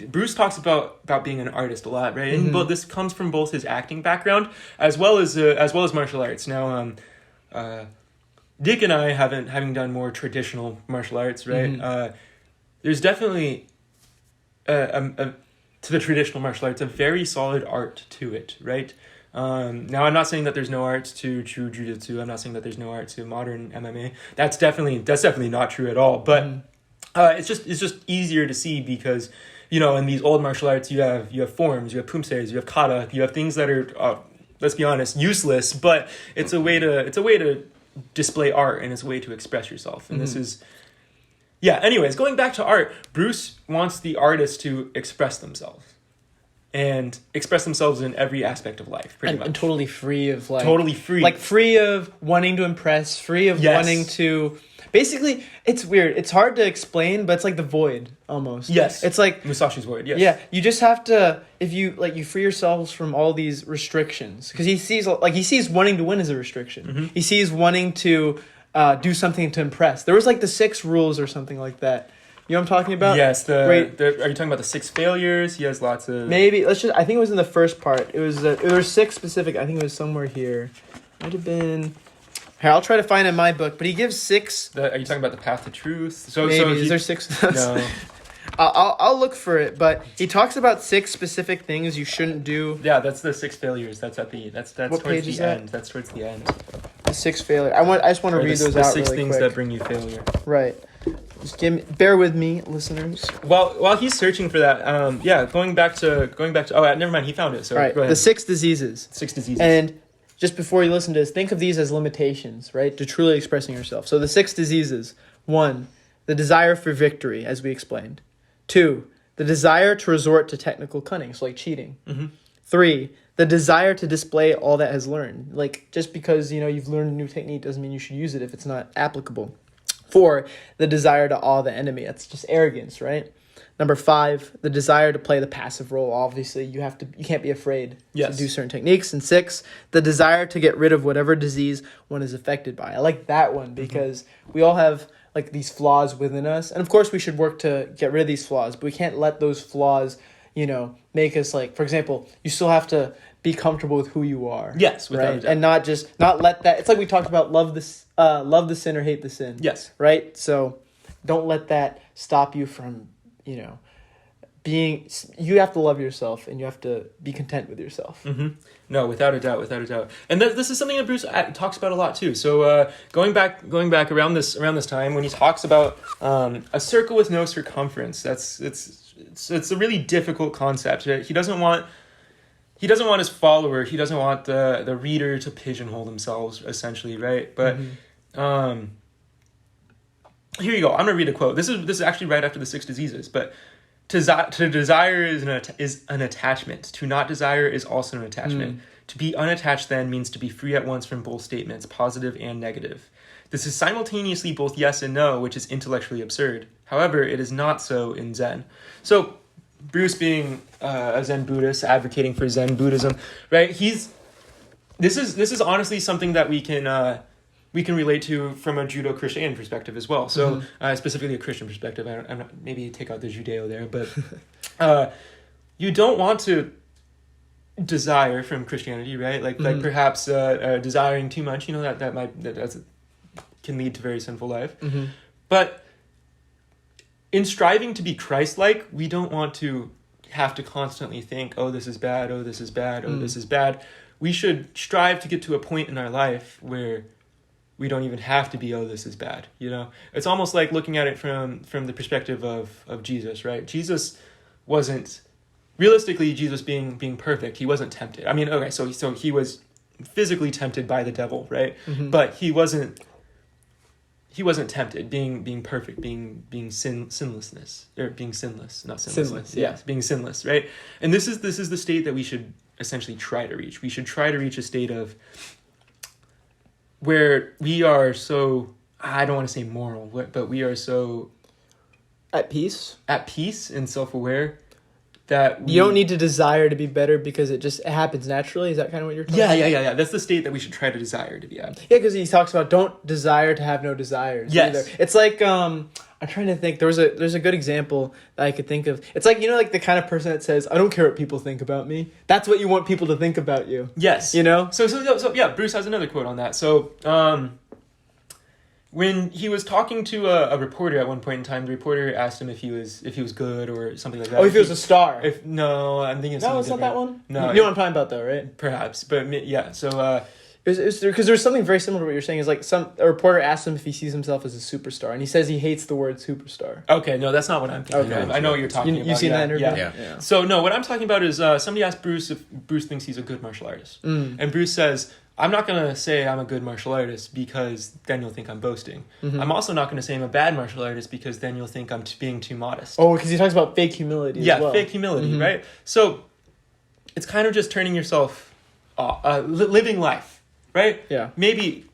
Bruce talks about being an artist a lot, right? And this comes from both his acting background as well as martial arts. Now, Dick and I having done more traditional martial arts, right? There's definitely to the traditional martial arts a very solid art to it, right? Now, I'm not saying that there's no art to true jiu-jitsu. I'm not saying that there's no art to modern MMA. That's definitely not true at all. But it's just easier to see because, you know, in these old martial arts, you have forms, you have pumses, you have kata, you have things that are, let's be honest, useless, but it's a way to display art, and it's a way to express yourself. And this is, anyways, going back to art, Bruce wants the artists to express themselves. And express themselves in every aspect of life, pretty much. And totally free of Totally free. Like free of wanting to impress, free of wanting to... Basically, it's weird. It's hard to explain, but it's like the void, almost. Yes. It's like... Musashi's void, yes. Yeah, you just have to... If you free yourselves from all these restrictions. Because he sees wanting to win as a restriction. Mm-hmm. He sees wanting to do something to impress. There was like the 6 rules or something like that. You know what I'm talking about? Yes. Are you talking about the 6 failures? He has lots of... Maybe. I think it was in the first part. It was... there were 6 specific. I think it was somewhere here. Might have been... Here, I'll try to find it in my book. But he gives 6... Are you talking about the path to truth? Maybe. Is there 6 of those? No. I'll look for it. But he talks about 6 specific things you shouldn't do. Yeah, that's the 6 failures. That's at the... That's what towards page the is end. That? That's towards the end. The 6 failures. I just want to read those out really quick. The 6 things that bring you failure. Right. Just bear with me, listeners. While he's searching for that, going back to. Oh, never mind. He found it. So right. Go ahead. The 6 diseases. 6 diseases. And just before you listen to this, think of these as limitations, right? To truly expressing yourself. So the 6 diseases: 1, the desire for victory, as we explained. 2, the desire to resort to technical cunning, so like cheating. Mm-hmm. 3, the desire to display all that has learned. Like just because you've learned a new technique doesn't mean you should use it if it's not applicable. 4, the desire to awe the enemy. That's just arrogance, right? Number 5, the desire to play the passive role. Obviously, you can't be afraid to do certain techniques. And 6, the desire to get rid of whatever disease one is affected by. I like that one because we all have like these flaws within us. And of course, we should work to get rid of these flaws, but we can't let those flaws, make us like, for example, you still have to be comfortable with who you are. Yes, without a doubt. And not let that. It's like we talked about love the sin or hate the sin. Yes. Right. So don't let that stop you from being. You have to love yourself and you have to be content with yourself. Mm-hmm. No, without a doubt. And this is something that Bruce talks about a lot too. So going back around this time when he talks about a circle with no circumference, it's a really difficult concept. He doesn't want his follower, he doesn't want the reader to pigeonhole themselves, essentially, right? But here you go. I'm gonna read a quote. This is actually right after the 6 diseases. But to desire is an attachment. To not desire is also an attachment. To be unattached then means to be free at once from both statements, positive and negative. This is simultaneously both yes and no, which is intellectually absurd. However, it is not so in Zen. So Bruce, being a Zen Buddhist, advocating for Zen Buddhism, right? This is honestly something that we can relate to from a Judeo-Christian perspective as well. So specifically a Christian perspective. I'm not, maybe take out the Judeo there, but you don't want to desire from Christianity, right? Like perhaps desiring too much. That can lead to very sinful life. Mm-hmm. But in striving to be Christ-like, we don't want to have to constantly think, oh, this is bad, oh, this is bad, oh, this is bad. We should strive to get to a point in our life where we don't even have to be, oh, this is bad. It's almost like looking at it from the perspective of Jesus, right? Jesus wasn't, realistically, Jesus being perfect, he wasn't tempted. I mean, okay, so he was physically tempted by the devil, right? Mm-hmm. But he wasn't tempted, being perfect, being sinlessness, or being sinless, not sinless. Sinless, yeah. Being sinless, right? And this is the state that we should essentially try to reach. We should try to reach a state of where we are so, I don't want to say moral, but we are so at peace and self-aware that you don't need to desire to be better because it happens naturally. Is that kind of what you're talking about? Yeah. That's the state that we should try to desire to be at. Yeah, because he talks about don't desire to have no desires. Yes. Either. It's like, I'm trying to think. There's a good example that I could think of. It's like, like the kind of person that says, I don't care what people think about me. That's what you want people to think about you. Yes. So yeah, Bruce has another quote on that. So, when he was talking to a reporter at one point in time, the reporter asked him if he was good or something like that. Oh, if he was a star. No, I'm thinking of something different. No, it's not that one? No. You know what I'm talking about though, right? Perhaps, but yeah. So Because there's something very similar to what you're saying. Is like a reporter asked him if he sees himself as a superstar, and he says he hates the word superstar. Okay, no, that's not what I'm thinking of. I know what you're talking about. You've seen that interview? Yeah. So, no, what I'm talking about is somebody asked Bruce if Bruce thinks he's a good martial artist. And Bruce says, I'm not going to say I'm a good martial artist because then you'll think I'm boasting. I'm also not going to say I'm a bad martial artist because then you'll think I'm being too modest. Oh, because he talks about fake humility as well. Yeah, fake humility, right? So, it's kind of just turning yourself, living life. Right? Yeah. Maybe.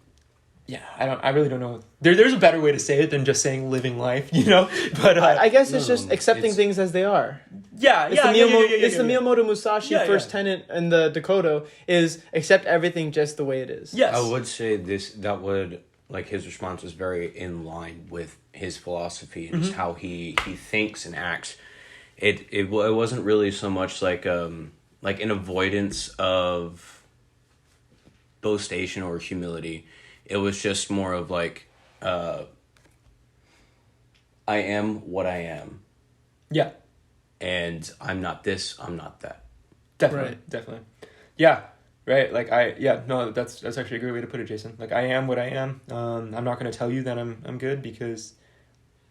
Yeah. I really don't know. There's a better way to say it than just saying living life. You know. But I guess it's just accepting things as they are. Yeah. It's the Miyamoto Musashi first tenet in the Dakota is accept everything just the way it is. Yes. I would say that would, like, his response was very in line with his philosophy and just how he thinks and acts. It wasn't really so much like an avoidance of boastation or humility. It was just more of like, I am what I am. Yeah. And I'm not this, I'm not that. Definitely. Yeah. Right. Like that's actually a great way to put it, Jason. Like, I am what I am. I'm not going to tell you that I'm good because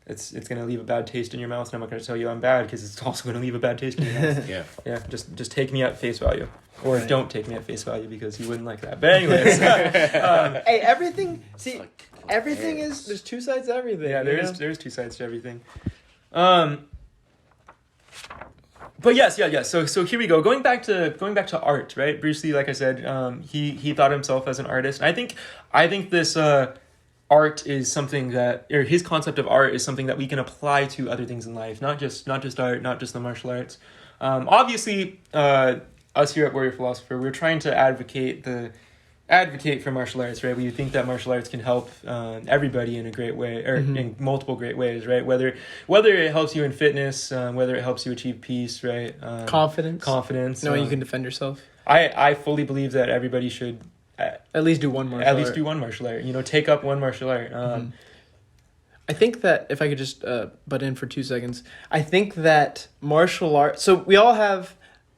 it's going to leave a bad taste in your mouth, and I'm not going to tell you I'm bad because it's also going to leave a bad taste in your mouth. Yeah. Just take me at face value. Or don't take me at face value because you wouldn't like that. But anyways. Hey, everything is, there's two sides to everything. Yeah, there's two sides to everything. But yes. So here we go. Going back to art, right? Bruce Lee, like I said, he thought of himself as an artist. And I think this art is something or his concept of art is something that we can apply to other things in life, not just art, not just the martial arts. Obviously, us here at Warrior Philosopher, we're trying to advocate for martial arts, right? We think that martial arts can help everybody in a great way, or in multiple great ways, right? Whether it helps you in fitness, whether it helps you achieve peace, right? Confidence. Knowing you can defend yourself. I fully believe that everybody should at least do one martial art. You know, take up one martial art. I think that, if I could just butt in for 2 seconds, I think that martial art. So we all have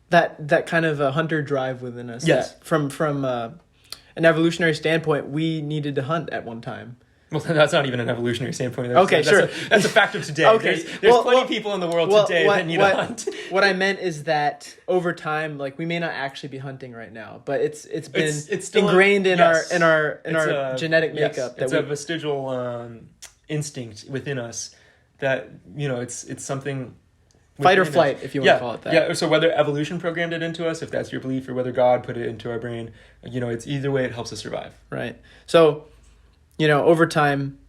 that kind of a hunter drive within us. Yes. From an evolutionary standpoint, we needed to hunt at one time. Well, that's not even an evolutionary standpoint. Sure. That's a fact of today. Okay. There's plenty of people in the world today that need a hunt. What I meant is that over time, like, we may not actually be hunting right now, but it's been still ingrained in our genetic makeup. It's a vestigial instinct within us that, you know, it's something. Fight or flight, if you want to call it that. Yeah, so whether evolution programmed it into us, if that's your belief, or whether God put it into our brain, you know, it's either way, it helps us survive. Right. So, you know, over time,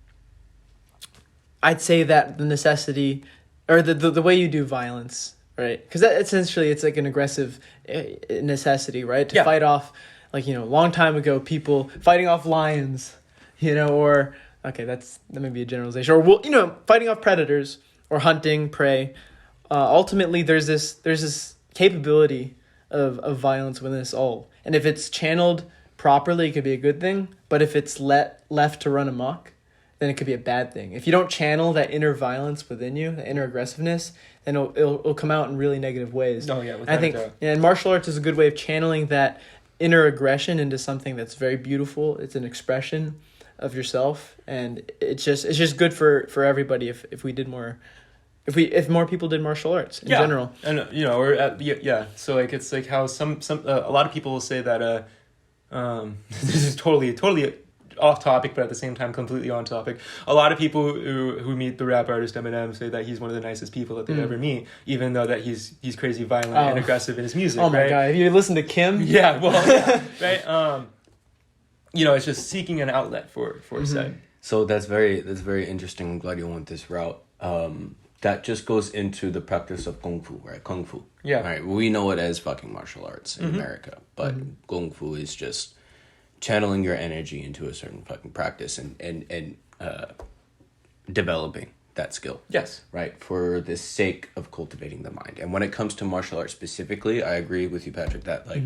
I'd say that the necessity, or the way you do violence, right? Because essentially it's like an aggressive necessity, right? To fight off, like, you know, a long time ago, people fighting off lions, you know, or, okay, that may be a generalization, or, well, you know, fighting off predators, or hunting prey. Ultimately, there's this capability of violence within us all, and if it's channeled properly, it could be a good thing. But if it's left to run amok, then it could be a bad thing. If you don't channel that inner violence within you, that inner aggressiveness, then it'll come out in really negative ways. Oh yeah, I think, and martial arts is a good way of channeling that inner aggression into something that's very beautiful. It's an expression of yourself, and it's just good for everybody if we did more. If more people did martial arts in general. And you know, so like, it's like how some a lot of people will say that this is totally off topic, but at the same time completely on topic. A lot of people who meet the rap artist Eminem say that he's one of the nicest people that they'd ever meet, even though that he's crazy violent and aggressive in his music. Oh my god! Have you listened to Kim? Yeah, well, right. You know, it's just seeking an outlet for say. So that's very interesting. I'm glad you went this route. That just goes into the practice of Kung Fu, right? Kung Fu. Yeah. Right. We know it as fucking martial arts in America, but Kung Fu is just channeling your energy into a certain fucking practice and developing that skill. Yes. Right. For the sake of cultivating the mind. And when it comes to martial arts specifically, I agree with you, Patrick, that like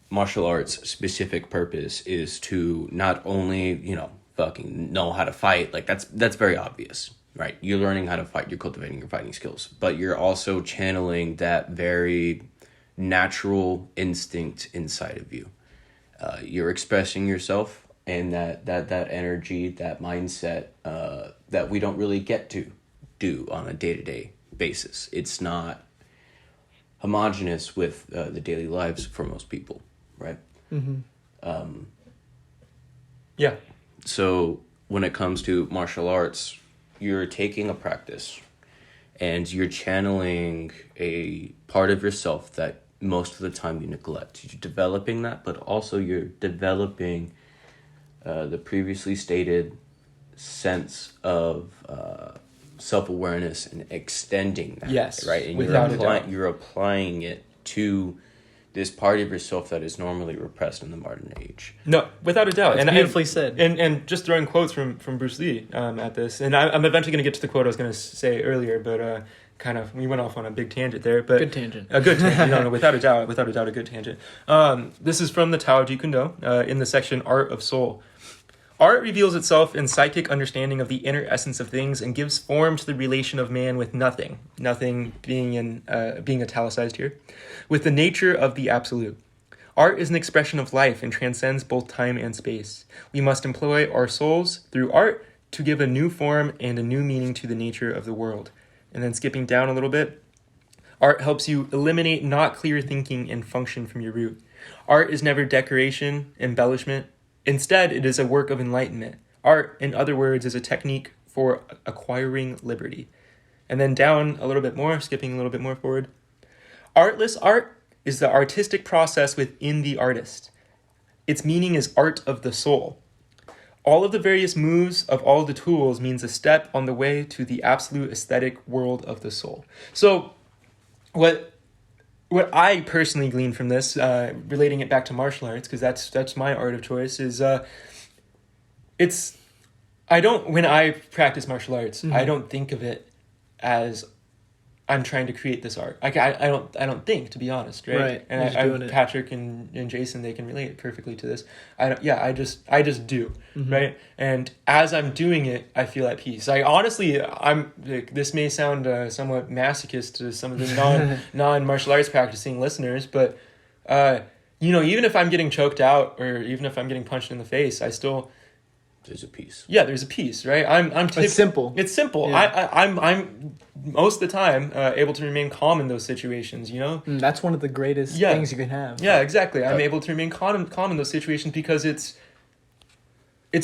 martial arts specific purpose is to not only, you know, fucking know how to fight. Like that's very obvious. Right, you're learning how to fight, you're cultivating your fighting skills, but you're also channeling that very natural instinct inside of you. you're expressing yourself, and that energy, that mindset, that we don't really get to do on a day-to-day basis. It's not homogenous with the daily lives for most people, right? Yeah. So when it comes to martial arts, you're taking a practice and you're channeling a part of yourself that most of the time you neglect. You're developing that, but also you're developing the previously stated sense of self-awareness and extending that. Yes, right? And you're applying it to this part of yourself that is normally repressed in the modern age. No, without a doubt. That's beautifully said. And just throwing quotes from Bruce Lee at this. And I'm eventually going to get to the quote I was going to say earlier, but we went off on a big tangent there. But good tangent. A good tangent. No, without a doubt, a good tangent. This is from the Tao of Jeet in the section Art of Soul. Art reveals itself in psychic understanding of the inner essence of things and gives form to the relation of man with nothing. Nothing being italicized here. With the nature of the absolute. Art is an expression of life and transcends both time and space. We must employ our souls through art to give a new form and a new meaning to the nature of the world. And then skipping down a little bit. Art helps you eliminate not clear thinking and function from your root. Art is never decoration, embellishment. Instead, it is a work of enlightenment. Art, in other words, is a technique for acquiring liberty. And then down a little bit more, skipping a little bit more forward. Artless art is the artistic process within the artist. Its meaning is art of the soul. All of the various moves of all the tools means a step on the way to the absolute aesthetic world of the soul. So what I personally glean from this, relating it back to martial arts, because that's my art of choice, is when I practice martial arts, I don't think of it as I'm trying to create this art. I don't think, to be honest, right? Right. And Patrick and Jason, they can relate perfectly to this. I just do, right? And as I'm doing it, I feel at peace. This may sound somewhat masochist to some of the non martial arts practicing listeners, but even if I'm getting choked out or even if I'm getting punched in the face, there's a peace. Yeah, there's a peace, right? It's simple. It's simple. Yeah. I'm most of the time able to remain calm in those situations. That's one of the greatest things you can have. Yeah, exactly. I'm able to remain calm in those situations because it's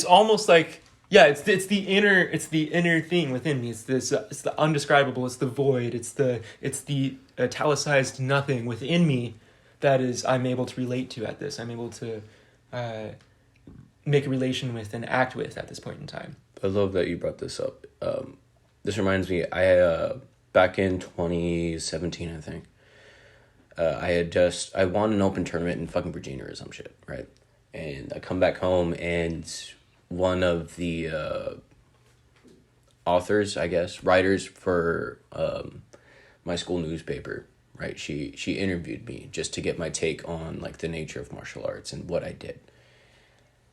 almost like it's the inner thing within me. It's the undescribable. It's the void. It's the italicized nothing within me that is I'm able to relate to at this. I'm able to make a relation with and act with at this point in time. I love that you brought this up. This reminds me, I back in 2017, I think, I won an open tournament in fucking Virginia or some shit, right? And I come back home and one of the authors, I guess, writers for my school newspaper, right? She interviewed me just to get my take on like the nature of martial arts and what I did.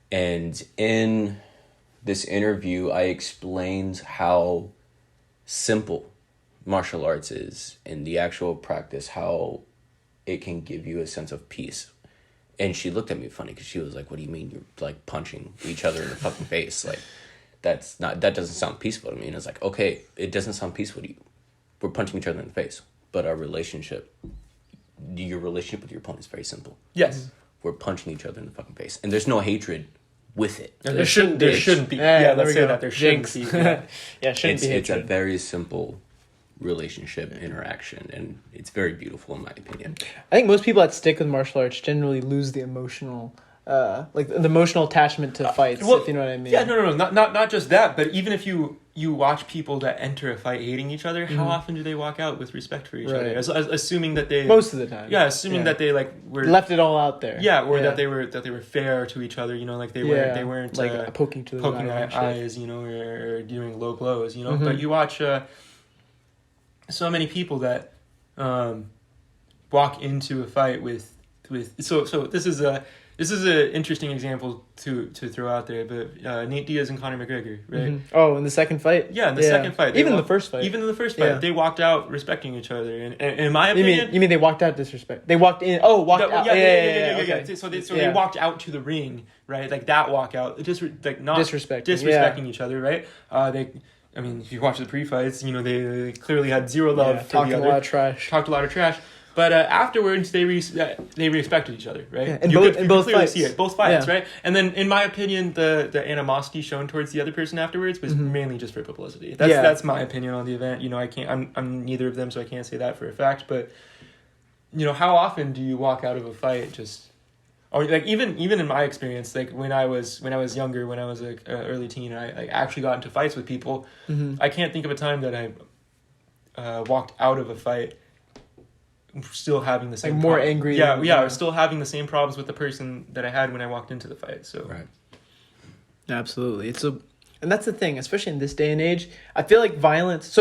And in this interview, I explained how simple martial arts is in the actual practice, how it can give you a sense of peace. And she looked at me funny because she was like, what do you mean you're like punching each other in the fucking face? Like, that doesn't sound peaceful to me. And it's like, okay, it doesn't sound peaceful to you. We're punching each other in the face. But your relationship with your opponent is very simple. Yes. We're punching each other in the fucking face. And there's no hatred with it. There shouldn't be. Let's say that there shouldn't be. Shouldn't be. It's a very simple relationship interaction, and it's very beautiful in my opinion. I think most people that stick with martial arts generally lose the emotional, the emotional attachment to fights. If you know what I mean. Yeah, no, not just that, but even if you watch people that enter a fight hating each other, how often do they walk out with respect for each other? Assuming that they most of the time. Yeah, assuming that they were left it all out there. Yeah, or that they were fair to each other. Like they weren't like poking eyes, or doing low blows. But you watch so many people that walk into a fight with so this is This is an interesting example to throw out there, but Nate Diaz and Conor McGregor, right? Mm-hmm. Oh, in the second fight? Yeah, in the second fight. Even in the first fight. Even in the first fight, they walked out respecting each other. And in my opinion... You mean they walked out disrespect? They walked in... Oh, walked out. Yeah. Okay. So they walked out to the ring, right? Like that walkout. Just like not... Disrespecting each other, right? I mean, if you watch the pre-fights, they clearly had zero love for talked the other. Talked a lot of trash. But afterwards, they respected each other, right? Yeah, you could clearly fights. See it, both fights, right? And then, in my opinion, the animosity shown towards the other person afterwards was mainly just for publicity. That's my opinion on the event. I'm neither of them, so I can't say that for a fact. But how often do you walk out of a fight or like even in my experience, like when I was younger, when I was like early teen, I actually got into fights with people. Mm-hmm. I can't think of a time that I walked out of a fight still having the same more problem. Angry. Yeah, I was still having the same problems with the person that I had when I walked into the fight. So right. Absolutely. And that's the thing, especially in this day and age. I feel like violence,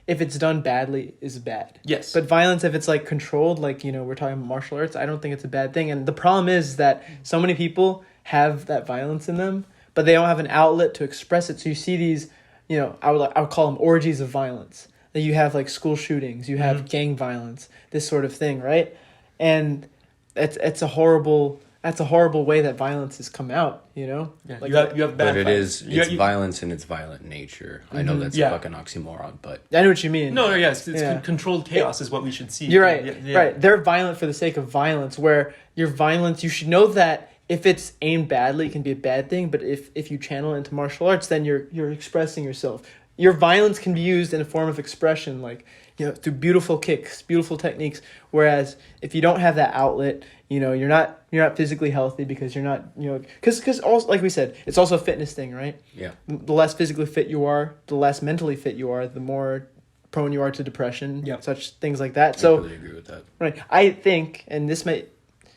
if it's done badly, is bad. Yes. But violence, if it's like controlled, like, we're talking about martial arts, I don't think it's a bad thing. And the problem is that so many people have that violence in them, but they don't have an outlet to express it. So you see these, I would call them orgies of violence. That you have like school shootings, you have gang violence, this sort of thing, right? And it's a horrible way that violence has come out, Yeah, like you have bad. But it's violence in its violent nature. I know that's a fucking oxymoron, but I know what you mean. No, yes, it's controlled chaos is what we should see. You're right, right. They're violent for the sake of violence. Where your violence, you should know that if it's aimed badly, it can be a bad thing. But if you channel it into martial arts, then you're expressing yourself. Your violence can be used in a form of expression, like, through beautiful kicks, beautiful techniques. Whereas if you don't have that outlet, you're not physically healthy because you're not, because also, like we said, it's also a fitness thing, right? Yeah. The less physically fit you are, the less mentally fit you are, the more prone you are to depression, such things like that. So, I completely agree with that. Right. I think, and this might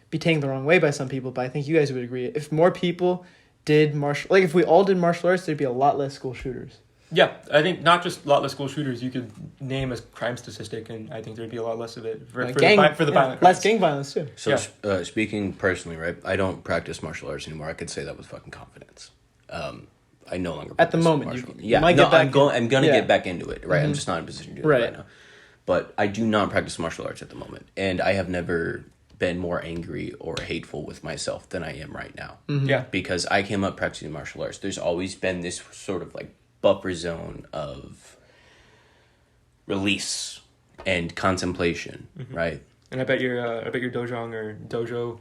be taken the wrong way by some people, but I think you guys would agree, if more people did if we all did martial arts, there'd be a lot less school shooters. Yeah, I think not just a lot less school shooters. You could name a crime statistic, and I think there'd be a lot less of it for the violent crimes. Less gang violence too. So, speaking personally, right? I don't practice martial arts anymore. I could say that with fucking confidence. I no longer at the moment. I'm gonna get back into it. Right, I'm just not in a position to do it right now. But I do not practice martial arts at the moment, and I have never been more angry or hateful with myself than I am right now. Mm-hmm. Yeah, because I came up practicing martial arts. There's always been this sort of like buffer zone of release and contemplation, right? And I bet your dojo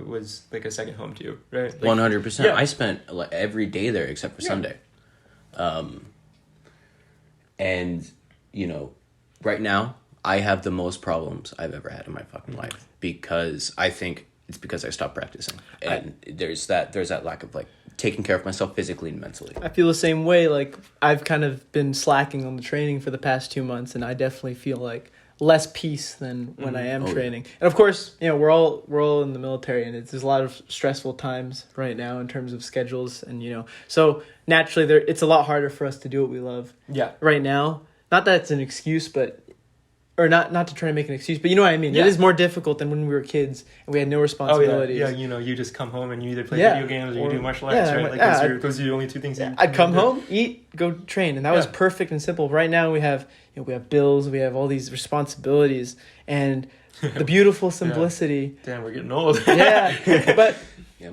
was like a second home to you, right? 100%. I spent like every day there except for Sunday. And right now I have the most problems I've ever had in my fucking life because I think it's because I stopped practicing, and there's that lack of like taking care of myself physically and mentally. I feel the same way. Like I've kind of been slacking on the training for the past 2 months, and I definitely feel like less peace than when I am training. And of course, we're all in the military, and there's a lot of stressful times right now in terms of schedules, and so naturally it's a lot harder for us to do what we love. Yeah. Right now, not that it's an excuse, but. Or not to try to make an excuse, but you know what I mean. Yeah. It is more difficult than when we were kids and we had no responsibilities. Oh, yeah, you just come home and you either play video games or you do martial arts, right? Like those are the only two things. I'd come home, eat, go train, and that was perfect and simple. Right now we have bills, we have all these responsibilities, and the beautiful simplicity. Damn, we're getting old. But my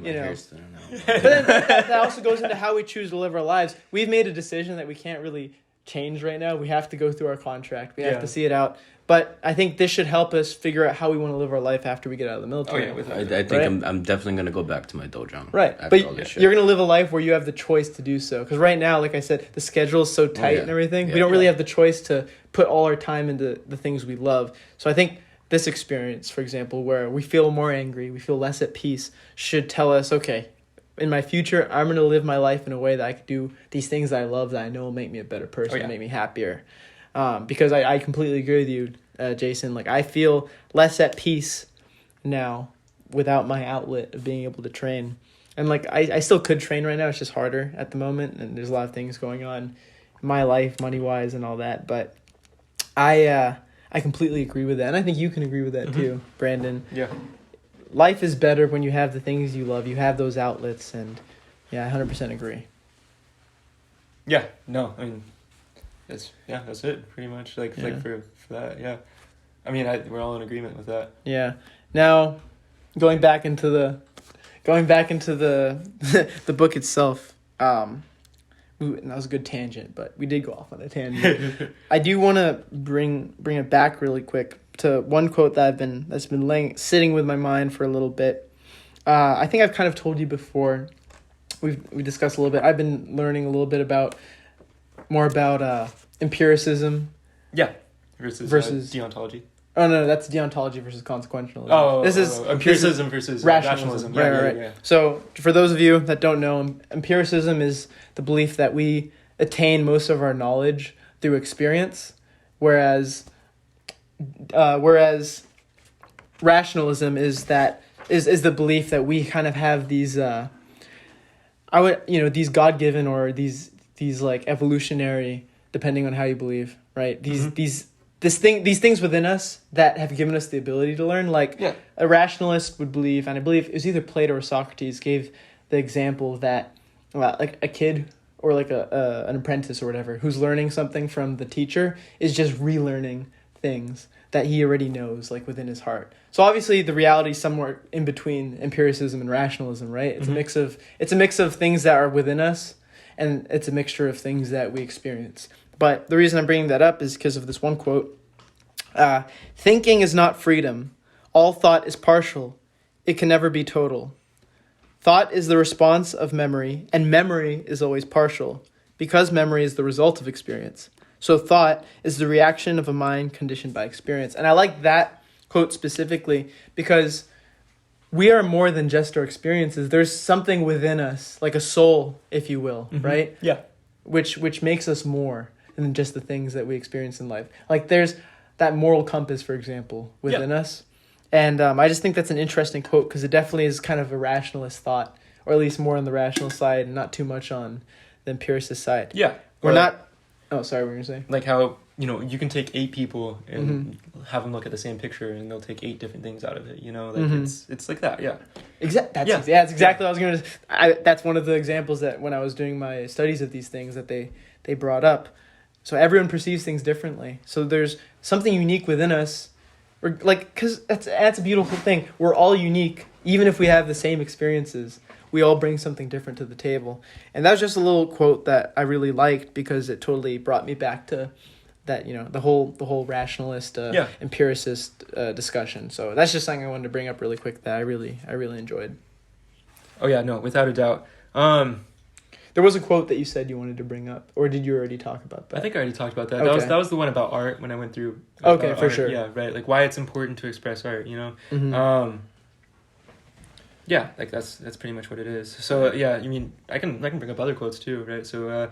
hair's thinning out. But then that also goes into how we choose to live our lives. We've made a decision that we can't really change right now. We have to go through our contract. We have to see it out. But I think this should help us figure out how we want to live our life after we get out of the military. I think I'm definitely going to go back to my dojo. Right. But you're going to live a life where you have the choice to do so. Because right now, like I said, the schedule is so tight and everything. We don't really have the choice to put all our time into the things we love. So I think this experience, for example, where we feel more angry, we feel less at peace, should tell us, okay, in my future, I'm going to live my life in a way that I can do these things that I love that I know will make me a better person, make me happier. Because I completely agree with you, Jason. Like, I feel less at peace now without my outlet of being able to train. And, like, I still could train right now. It's just harder at the moment. And there's a lot of things going on in my life, money-wise and all that. But I completely agree with that. And I think you can agree with that too, Brandon. Yeah. life is better when you have the things you love. You have those outlets, and yeah, I 100% agree. Yeah, no, I mean, that's it, pretty much. Like for that, yeah. I mean, we're all in agreement with that. Yeah. Now, going back into the the book itself. That was a good tangent, but we did go off on a tangent. I do want to bring it back really quick to one quote that's been sitting with my mind for a little bit. I think I've kind of told you before. We discussed a little bit. I've been learning a little bit more about empiricism. Yeah, versus deontology. Oh no, that's deontology versus consequentialism. This is empiricism versus rationalism. Right. Yeah. So for those of you that don't know, empiricism is the belief that we attain most of our knowledge through experience, whereas rationalism is the belief that we kind of have these these God-given or these like evolutionary, depending on how you believe, right? These things within us that have given us the ability to learn. Like a rationalist would believe, and I believe it was either Plato or Socrates gave the example that like a kid or like an apprentice or whatever who's learning something from the teacher is just relearning things that he already knows, like within his heart. So obviously the reality is somewhere in between empiricism and rationalism, right? It's a mix of things that are within us, and it's a mixture of things that we experience. But the reason I'm bringing that up is because of this one quote. Thinking is not freedom. All thought is partial. It can never be total. Thought is the response of memory, and memory is always partial, because memory is the result of experience. So thought is the reaction of a mind conditioned by experience. And I like that quote specifically because we are more than just our experiences. There's something within us, like a soul, if you will, right? Yeah. Which makes us more than just the things that we experience in life. Like there's that moral compass, for example, within us. And I just think that's an interesting quote because it definitely is kind of a rationalist thought, or at least more on the rational side and not too much on the empiricist side. Yeah. We're not... Oh, sorry, what were you saying? Like how, you can take 8 people and have them look at the same picture and they'll take 8 different things out of it, Like it's like that, yeah. That's exactly what I was going to... That's one of the examples that when I was doing my studies of these things that they brought up. So everyone perceives things differently. So there's something unique within us. Because that's a beautiful thing. We're all unique, even if we have the same experiences. We all bring something different to the table. And that was just a little quote that I really liked because it totally brought me back to that, the whole rationalist, empiricist discussion. So that's just something I wanted to bring up really quick that I really enjoyed. Oh yeah, no, without a doubt. There was a quote that you said you wanted to bring up, or did you already talk about that? I think I already talked about that. Okay. That was the one about art when I went through. Okay, for art. sure. Yeah, right. Like why it's important to express art. Yeah, like that's pretty much what it is. So yeah, I mean, I can bring up other quotes too, right? So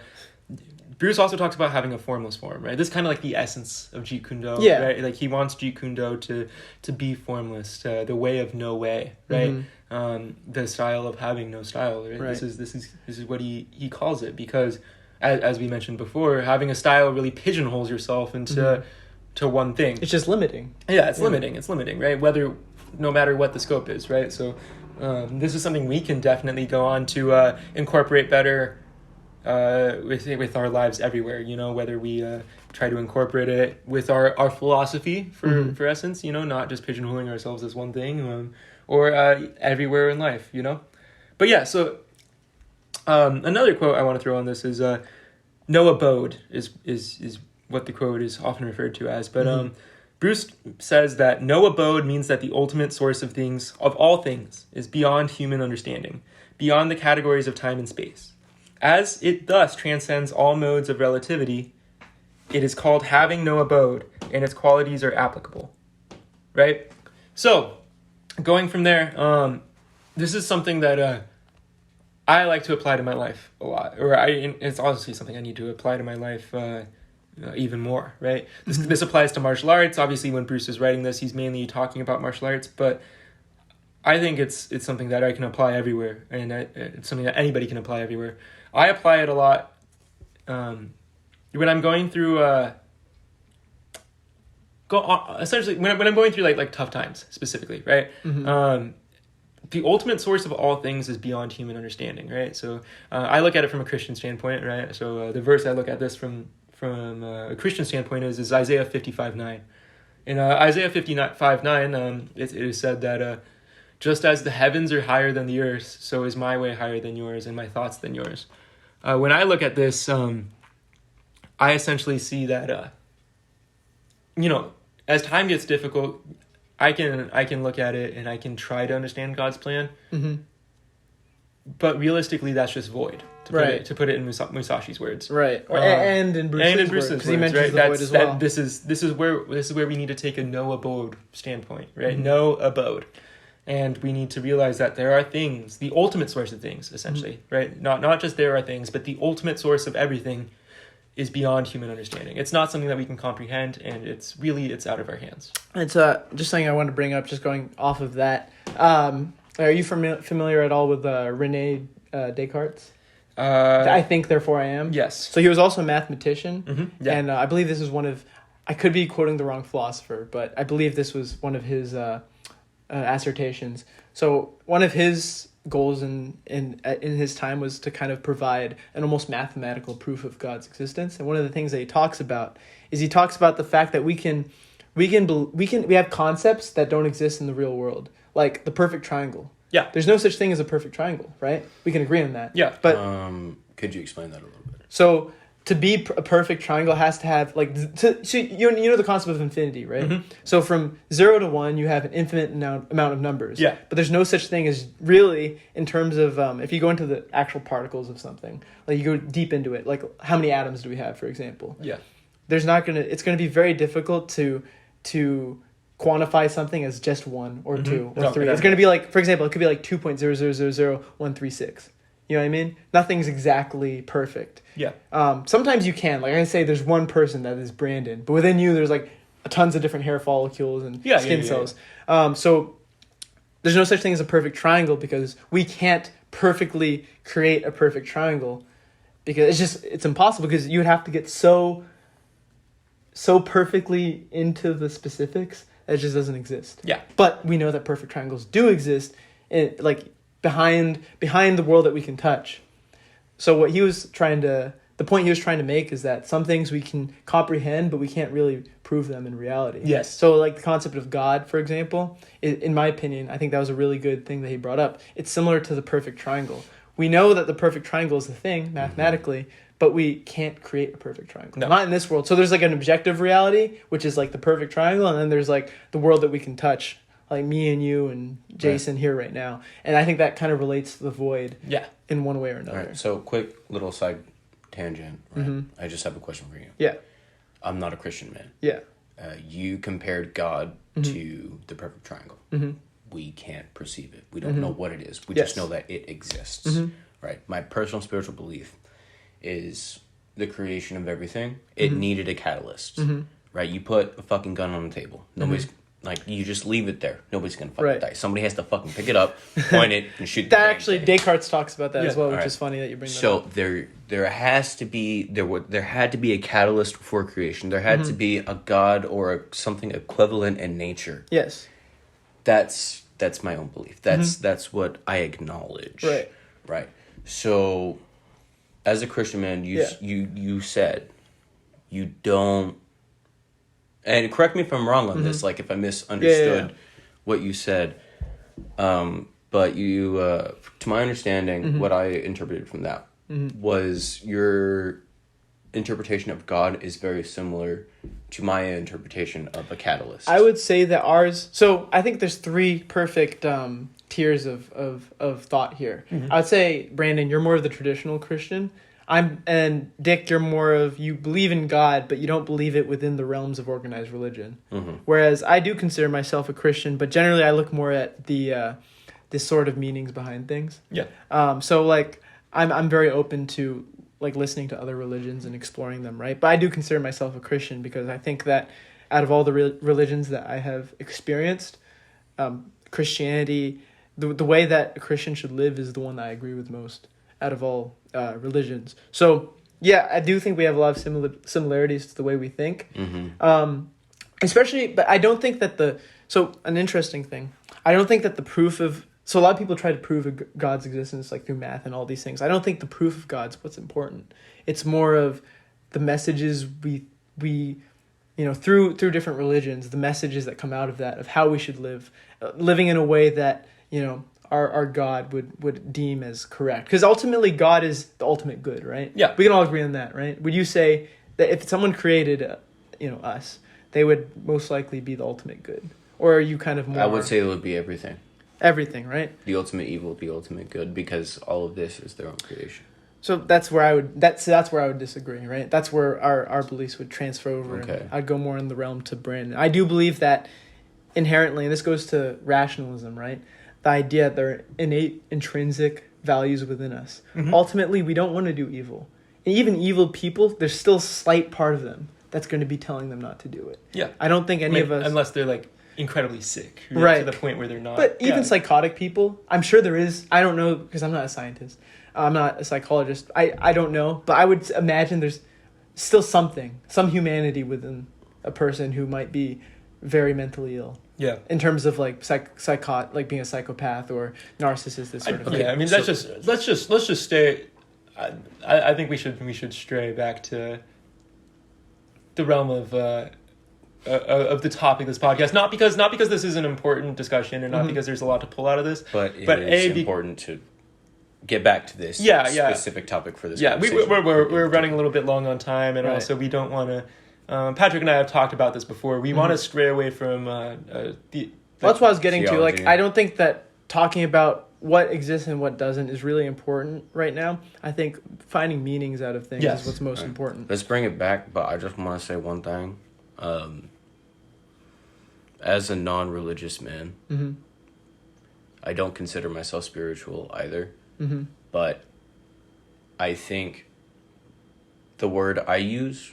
Bruce also talks about having a formless form, right? This is kind of like the essence of Jeet Kune, right? Like he wants Jeet Kune to be formless, the way of no way, right? The style of having no style, right? This is what he calls it because, as we mentioned before, having a style really pigeonholes yourself into to one thing. It's just limiting. Yeah, it's limiting. It's limiting, right? No matter what the scope is, right? So this is something we can definitely go on to incorporate better with our lives everywhere, whether we try to incorporate it with our philosophy for essence, not just pigeonholing ourselves as one thing, or everywhere in life, But yeah, so another quote I want to throw on this is no abode is what the quote is often referred to as, but Bruce says that no abode means that the ultimate source of all things, is beyond human understanding, beyond the categories of time and space. As it thus transcends all modes of relativity, it is called having no abode, and its qualities are applicable. Right? So, going from there, this is something that I like to apply to my life a lot. It's honestly something I need to apply to my life even more, right? This applies to martial arts. Obviously, when Bruce is writing this, he's mainly talking about martial arts, but I think it's something that I can apply everywhere, and it's something that anybody can apply everywhere. I apply it a lot when I'm going through essentially when I'm going through like tough times specifically, right? the ultimate source of all things is beyond human understanding, right? So I look at it from a Christian standpoint, right? So the verse I look at this from a Christian standpoint is Isaiah 55:9. In Isaiah 55:9, it is said that just as the heavens are higher than the earth, so is my way higher than yours, and my thoughts than yours. When I look at this, I essentially see that, as time gets difficult, I can look at it and I can try to understand God's plan. Mm-hmm. But realistically, that's just void. To put it in Musashi's words, right? And in Bruce's words, because he mentions the void as well. This is where we need to take a no abode standpoint, right? Mm-hmm. No abode, and we need to realize that there are things, the ultimate source of things, essentially, mm-hmm. right? Not just there are things, but the ultimate source of everything is beyond human understanding. It's not something that we can comprehend, and it's out of our hands. It's just something I wanted to bring up. Just going off of that, are you familiar at all with Rene Descartes? I think, therefore I am. Yes. So he was also a mathematician, mm-hmm. Yeah. And I believe this is one of, I could be quoting the wrong philosopher, but I believe this was one of his assertions. So one of his goals in his time was to kind of provide an almost mathematical proof of God's existence. And one of the things that he talks about the fact that we have concepts that don't exist in the real world, like the perfect triangle. Yeah. There's no such thing as a perfect triangle, right? We can agree on that. Yeah. But could you explain that a little bit? So to be a perfect triangle has to have so you know the concept of infinity, right? Mm-hmm. So from 0 to 1, you have an infinite amount of numbers. Yeah. But there's no such thing as really, in terms of if you go into the actual particles of something, like you go deep into it, like how many atoms do we have, for example? Yeah. It's gonna be very difficult to quantify something as just 1 or 2 or 3. It's going to be like, for example, it could be like 2.0000136. You know what I mean? Nothing's exactly perfect. Yeah. Sometimes you can. Like I say, there's one person that is Brandon, but within you, there's like tons of different hair follicles and skin cells. So there's no such thing as a perfect triangle because we can't perfectly create a perfect triangle because it's impossible because you would have to get so perfectly into the specifics. It just doesn't exist. Yeah. But we know that perfect triangles do exist behind the world that we can touch. So the point he was trying to make is that some things we can comprehend, but we can't really prove them in reality. Yes. So like the concept of God, for example, in my opinion, I think that was a really good thing that he brought up. It's similar to the perfect triangle. We know that the perfect triangle is a thing mathematically, mm-hmm. but we can't create a perfect triangle. No. Not in this world. So there's like an objective reality, which is like the perfect triangle, and then there's like the world that we can touch, like me and you and Jason here right now. And I think that kind of relates to the void in one way or another. All right, so quick little side tangent, right? Mm-hmm. I just have a question for you. Yeah. I'm not a Christian man. Yeah. You compared God mm-hmm. to the perfect triangle. Mm-hmm. We can't perceive it. We don't mm-hmm. know what it is. We just know that it exists, mm-hmm. right? My personal spiritual belief is the creation of everything. It mm-hmm. needed a catalyst, mm-hmm. right? You put a fucking gun on the table. Nobody's you just leave it there. Nobody's gonna fucking die. Somebody has to fucking pick it up, point it, and shoot. That actually, Descartes talks about that as well, which is funny that you bring that up. So there had to be a catalyst for creation. There had to be a god or something equivalent in nature. Yes. That's my own belief. That's what I acknowledge. Right. So, as a Christian man, you said you don't. And correct me if I'm wrong on this, like if I misunderstood what you said. But you, to my understanding, what I interpreted from that was your interpretation of God is very similar to my interpretation of a catalyst. I would say that ours. So I think there's 3 perfect tiers of thought here. Mm-hmm. I would say, Brandon, you're more of the traditional Christian. And Dick, you're more of, you believe in God, but you don't believe it within the realms of organized religion. Mm-hmm. Whereas I do consider myself a Christian, but generally I look more at the sort of meanings behind things. Yeah. So like I'm very open to like listening to other religions and exploring them, right? But I do consider myself a Christian because I think that out of all the religions that I have experienced, Christianity, the way that a Christian should live is the one that I agree with most out of all religions. So yeah, I do think we have a lot of similarities to the way we think. Mm-hmm. Especially, but I don't think that an interesting thing, I don't think that the proof of So a lot of people try to prove God's existence like through math and all these things. I don't think the proof of God's what's important. It's more of the messages we through different religions, the messages that come out of that, of how we should live, living in a way that, our God would deem as correct. Because ultimately God is the ultimate good, right? Yeah. We can all agree on that, right? Would you say that if someone created, us, they would most likely be the ultimate good? Or are you kind of more... I would say it would be everything. Everything, right? The ultimate evil, the ultimate good, because all of this is their own creation. So that's where I would disagree, right? That's where our beliefs would transfer over. Okay. And I'd go more in the realm to Brandon. I do believe that inherently, and this goes to rationalism, right? The idea that there are innate, intrinsic values within us. Mm-hmm. Ultimately, we don't want to do evil. And even evil people, there's still a slight part of them that's going to be telling them not to do it. Yeah. I don't think any of us... Unless they're like incredibly sick. Right. To the point where they're not. But even psychotic people, I'm sure there is. I don't know because I'm not a scientist. I'm not a psychologist. I don't know. But I would imagine there's still some humanity within a person who might be very mentally ill. Yeah. In terms of like like being a psychopath or narcissist, this sort of thing. Yeah, I mean let's just stay. I think we should stray back to the realm of the topic of this podcast. Not because this is an important discussion, and not because there's a lot to pull out of this, but it's important to get back to this specific topic for this. Yeah, we're running a little bit long on time, and also we don't want to. Patrick and I have talked about this before. We want to stray away from that's what I was getting to. Like, I don't think that talking about what exists and what doesn't is really important right now. I think finding meanings out of things is what's most important. Let's bring it back, but I just want to say one thing. As a non-religious man, I don't consider myself spiritual either. But I think the word I use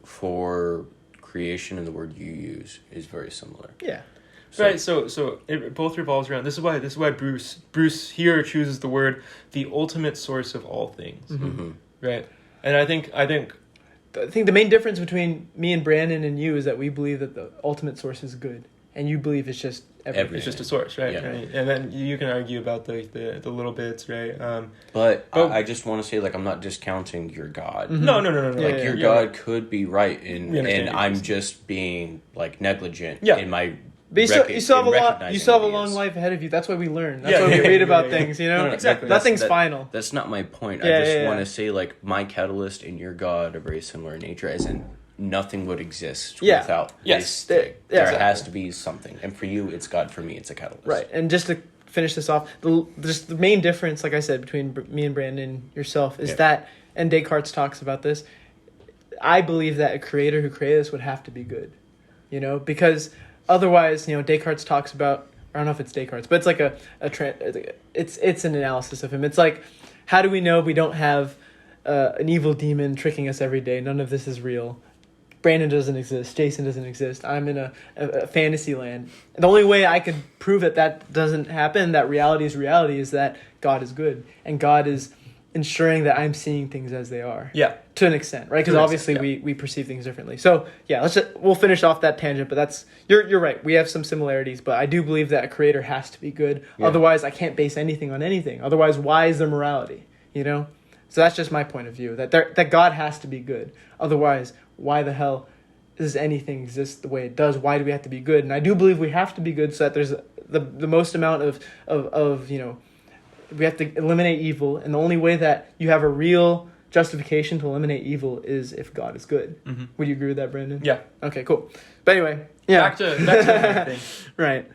for creation and the word you use is very similar. Yeah. Right, so it both revolves around. This is why Bruce here chooses the word the ultimate source of all things. Right, and I think the main difference between me and Brandon and you is that we believe that the ultimate source is good, and you believe it's just everything. It's just a source, right? Yeah. Right? And then you can argue about the little bits, right? But I just want to say, like, I'm not discounting your God. No. Like, your God could be right, and I'm just being like negligent in my. But you still have a long life ahead of you. That's why we learn. That's why we read about things, No, exactly. Nothing's final. That's not my point. I just want to say, like, my catalyst and your God are very similar in nature, as in nothing would exist without this thing. There has to be something. And for you, it's God. For me, it's a catalyst. Right. And just to finish this off, the main difference, like I said, between me and Brandon, yourself, is that, and Descartes talks about this, I believe that a creator who created this would have to be good. Because... otherwise, Descartes talks about, I don't know if it's Descartes, but it's like it's an analysis of him. It's like, how do we know we don't have an evil demon tricking us every day? None of this is real. Brandon doesn't exist. Jason doesn't exist. I'm in a fantasy land. And the only way I could prove that doesn't happen, that reality is that God is good. And God is ensuring that I'm seeing things as they are. Yeah. To an extent, right? Because obviously we perceive things differently. So yeah, we'll finish off that tangent. But you're right. We have some similarities, but I do believe that a creator has to be good. Yeah. Otherwise, I can't base anything on anything. Otherwise, why is there morality? So that's just my point of view. That God has to be good. Otherwise, why the hell does anything exist the way it does? Why do we have to be good? And I do believe we have to be good so that there's the most amount of we have to eliminate evil, and the only way that you have a real justification to eliminate evil is if God is good. Would you agree with that, Brandon? Yeah. Okay, cool. But anyway, back to the thing. Right.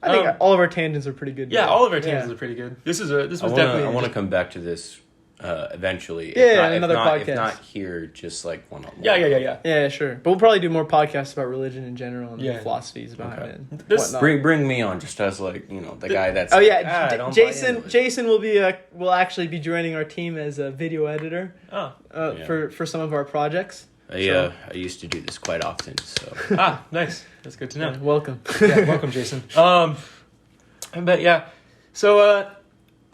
I think all of our tangents are pretty good. Yeah, all of our tangents are pretty good. This was definitely. I want to come back to this eventually. Another podcast. If not here, just like one-on-one. Yeah, sure. But we'll probably do more podcasts about religion in general and the philosophies behind it. Whatnot. Bring me on just as the guy that's. Oh yeah, Jason will actually be joining our team as a video editor. For some of our projects. I used to do this quite often. So nice. That's good to know. Welcome. Welcome, Jason. But yeah, so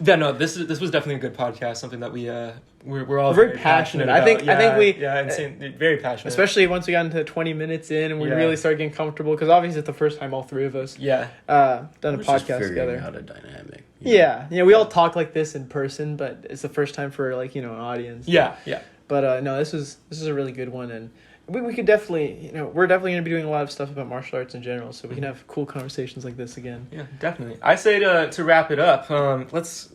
Yeah, no, this was definitely a good podcast. Something that we're all very passionate about. I think we insane, very passionate. Especially once we got into 20 minutes in and we really started getting comfortable, because obviously it's the first time all three of us done a podcast together. Out a dynamic. Yeah, we all talk like this in person, but it's the first time for like an audience. Yeah. But no, this is a really good one, and we could definitely we're definitely going to be doing a lot of stuff about martial arts in general, so we can have cool conversations like this again. Yeah, definitely. I say to wrap it up, let's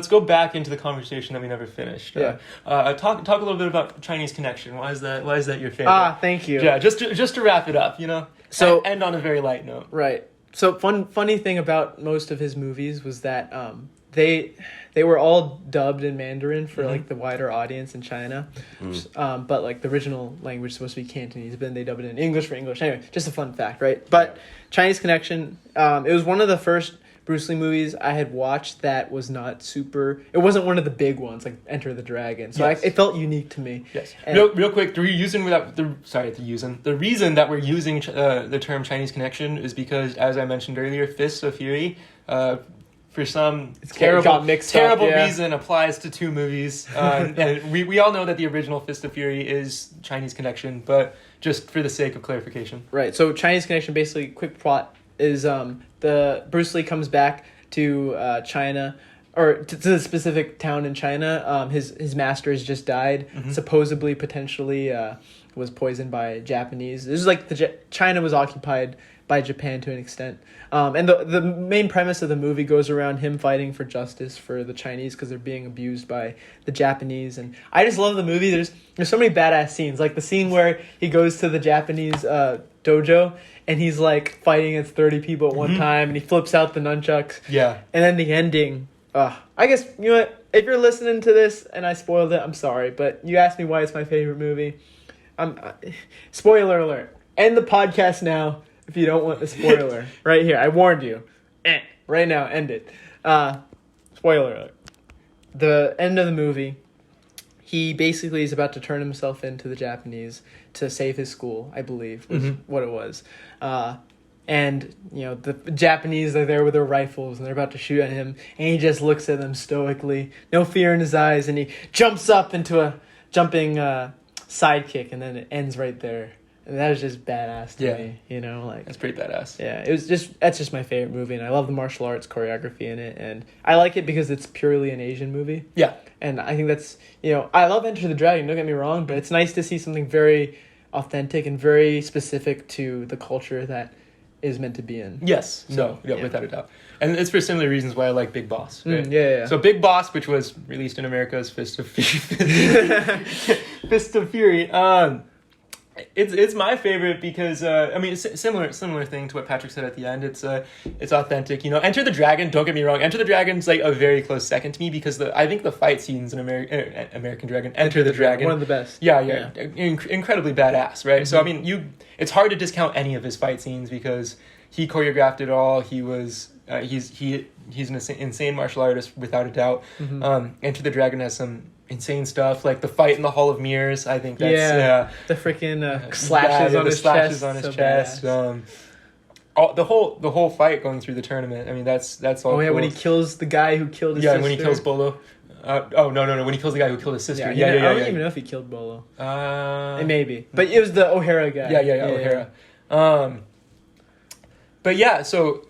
go back into the conversation that we never finished. Yeah. Talk a little bit about Chinese connection. Why is that your favorite? Thank you. Yeah, just to wrap it up, So end on a very light note. Right. So funny thing about most of his movies was that they were all dubbed in Mandarin for like the wider audience in China, but like the original language is supposed to be Cantonese, but then they dubbed it in English for English. Anyway, just a fun fact, right? But Chinese Connection, it was one of the first Bruce Lee movies I had watched that was not super. It wasn't one of the big ones like Enter the Dragon, so it felt unique to me. Yes. Real quick, the reason that we're using the term Chinese Connection is because, as I mentioned earlier, Fists of Fury, for some terrible reason, applies to two movies. And we all know that the original Fist of Fury is Chinese Connection, but just for the sake of clarification. Right. So Chinese Connection, basically, quick plot is the Bruce Lee comes back to China, or to the specific town in China. His master has just died, supposedly, potentially was poisoned by Japanese. This is like China was occupied by Japan to an extent. And the main premise of the movie goes around him fighting for justice for the Chinese because they're being abused by the Japanese. And I just love the movie. There's so many badass scenes. Like the scene where he goes to the Japanese dojo and he's like fighting against 30 people at one time and he flips out the nunchucks. Yeah. And then the ending. I guess, you know what? If you're listening to this and I spoiled it, I'm sorry. But you asked me why it's my favorite movie. Spoiler alert. End the podcast now. If you don't want a spoiler, right here, I warned you. Right now, end it. Spoiler alert. The end of the movie, he basically is about to turn himself into the Japanese to save his school, I believe, was what it was. And, the Japanese are there with their rifles, and they're about to shoot at him, and he just looks at them stoically, no fear in his eyes, and he jumps up into a jumping sidekick, and then it ends right there. And that is just badass to me, That's pretty badass. Yeah, that's just my favorite movie, and I love the martial arts choreography in it, and I like it because it's purely an Asian movie. Yeah. And I think that's, I love Enter the Dragon, don't get me wrong, but it's nice to see something very authentic and very specific to the culture that is meant to be in. Yes. Without a doubt. And it's for similar reasons why I like Big Boss. Right? Yeah. So Big Boss, which was released in America as Fist of Fury. Fist of Fury. It's my favorite because it's similar thing to what Patrick said at the end. It's authentic. Enter the Dragon. Don't get me wrong. Enter the Dragon's like a very close second to me because I think the fight scenes in American Dragon, Enter the Dragon, one of the best. Yeah. Incredibly badass, right? So it's hard to discount any of his fight scenes because he choreographed it all. He was he's an insane martial artist without a doubt. Enter the Dragon has some insane stuff like the fight in the Hall of Mirrors. I think that's the freaking slashes on his chest. The whole fight going through the tournament. That's all. Oh yeah, cool. when he kills the guy who killed his sister. When he kills Bolo. No, when he kills the guy who killed his sister. I don't even know if he killed Bolo. Maybe, but it was the O'Hara guy. O'Hara. But yeah, so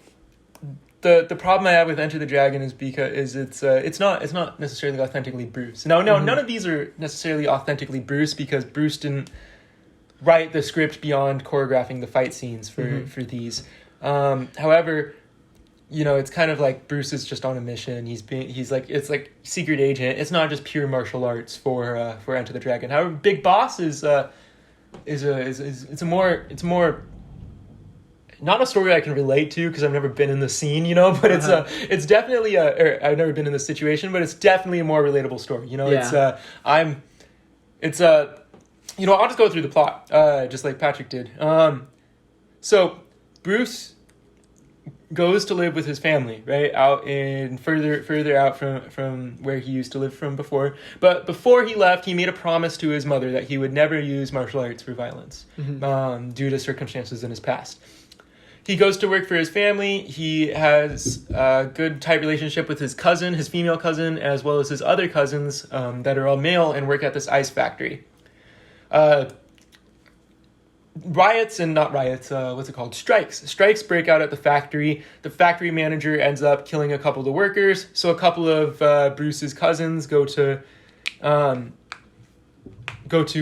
the problem I have with Enter the Dragon is because it's not necessarily authentically Bruce. Now, none of these are necessarily authentically Bruce because Bruce didn't write the script beyond choreographing the fight scenes for these. However, it's kind of like Bruce is just on a mission. It's like secret agent. It's not just pure martial arts for Enter the Dragon. However, Big Boss is more not a story I can relate to because I've never been in the scene, but it's definitely I've never been in this situation, but it's definitely a more relatable story. I'll just go through the plot, just like Patrick did. So Bruce goes to live with his family, right, out in further out from where he used to live from before. But before he left, he made a promise to his mother that he would never use martial arts for violence, due to circumstances in his past. he goes to work for his family. He has a good, tight relationship with his cousin, his female cousin, as well as his other cousins that are all male and work at this ice factory. Strikes break out at the factory. The factory manager ends up killing a couple of the workers. So a couple of Bruce's cousins go to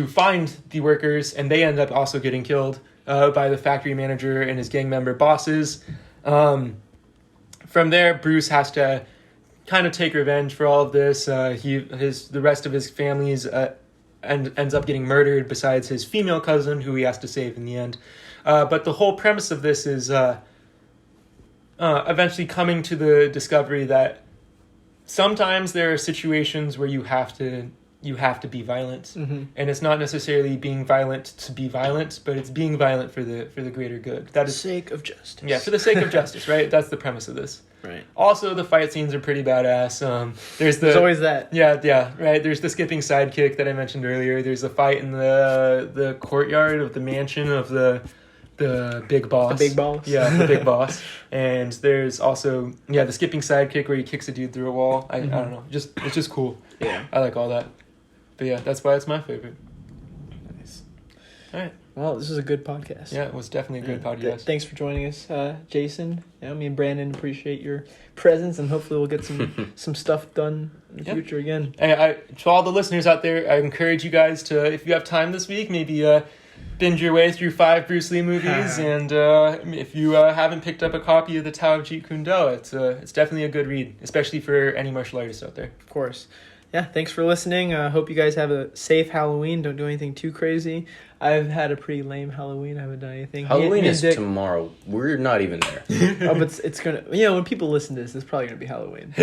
find the workers, and they end up also getting killed by the factory manager and his gang member bosses. From there, Bruce has to kind of take revenge for all of this. The rest of his family's ends up getting murdered besides his female cousin, who he has to save in the end. But the whole premise of this is eventually coming to the discovery that sometimes there are situations where you have to be violent, and it's not necessarily being violent to be violent, but it's being violent for the greater good. That is sake of justice. Yeah, for the sake of justice, right? That's the premise of this. Right. Also, the fight scenes are pretty badass. There's always that. Yeah, right. There's the skipping sidekick that I mentioned earlier. There's a fight in the courtyard of the mansion of the big boss. The big boss? Yeah, the big boss. And there's also, the skipping sidekick where he kicks a dude through a wall. I don't know. It's just cool. Yeah. I like all that. But yeah, that's why it's my favorite. Nice. All right. Well, this is a good podcast. Yeah, it was definitely a good podcast. Thanks for joining us, Jason. Me and Brandon appreciate your presence, and hopefully we'll get some stuff done in the future again. And to all the listeners out there, I encourage you guys to, if you have time this week, maybe binge your way through 5 Bruce Lee movies. And if you haven't picked up a copy of the Tao of Jeet Kune, it's definitely a good read, especially for any martial artists out there. Of course. Yeah, thanks for listening. Hope you guys have a safe Halloween. Don't do anything too crazy. I've had a pretty lame Halloween. I haven't done anything. Halloween is tomorrow. We're not even there. But it's going to... when people listen to this, it's probably going to be Halloween.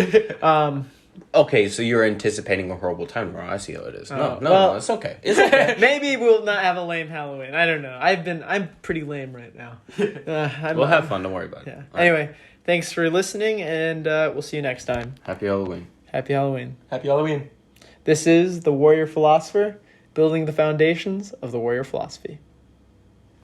Okay, so you're anticipating a horrible time tomorrow. I see how it is. No, it's okay. It's okay. Maybe we'll not have a lame Halloween. I don't know. I'm pretty lame right now. We'll have fun. Don't worry about it. Yeah. Anyway, thanks for listening, and we'll see you next time. Happy Halloween. Happy Halloween. Happy Halloween. This is the Warrior Philosopher, building the foundations of the warrior philosophy.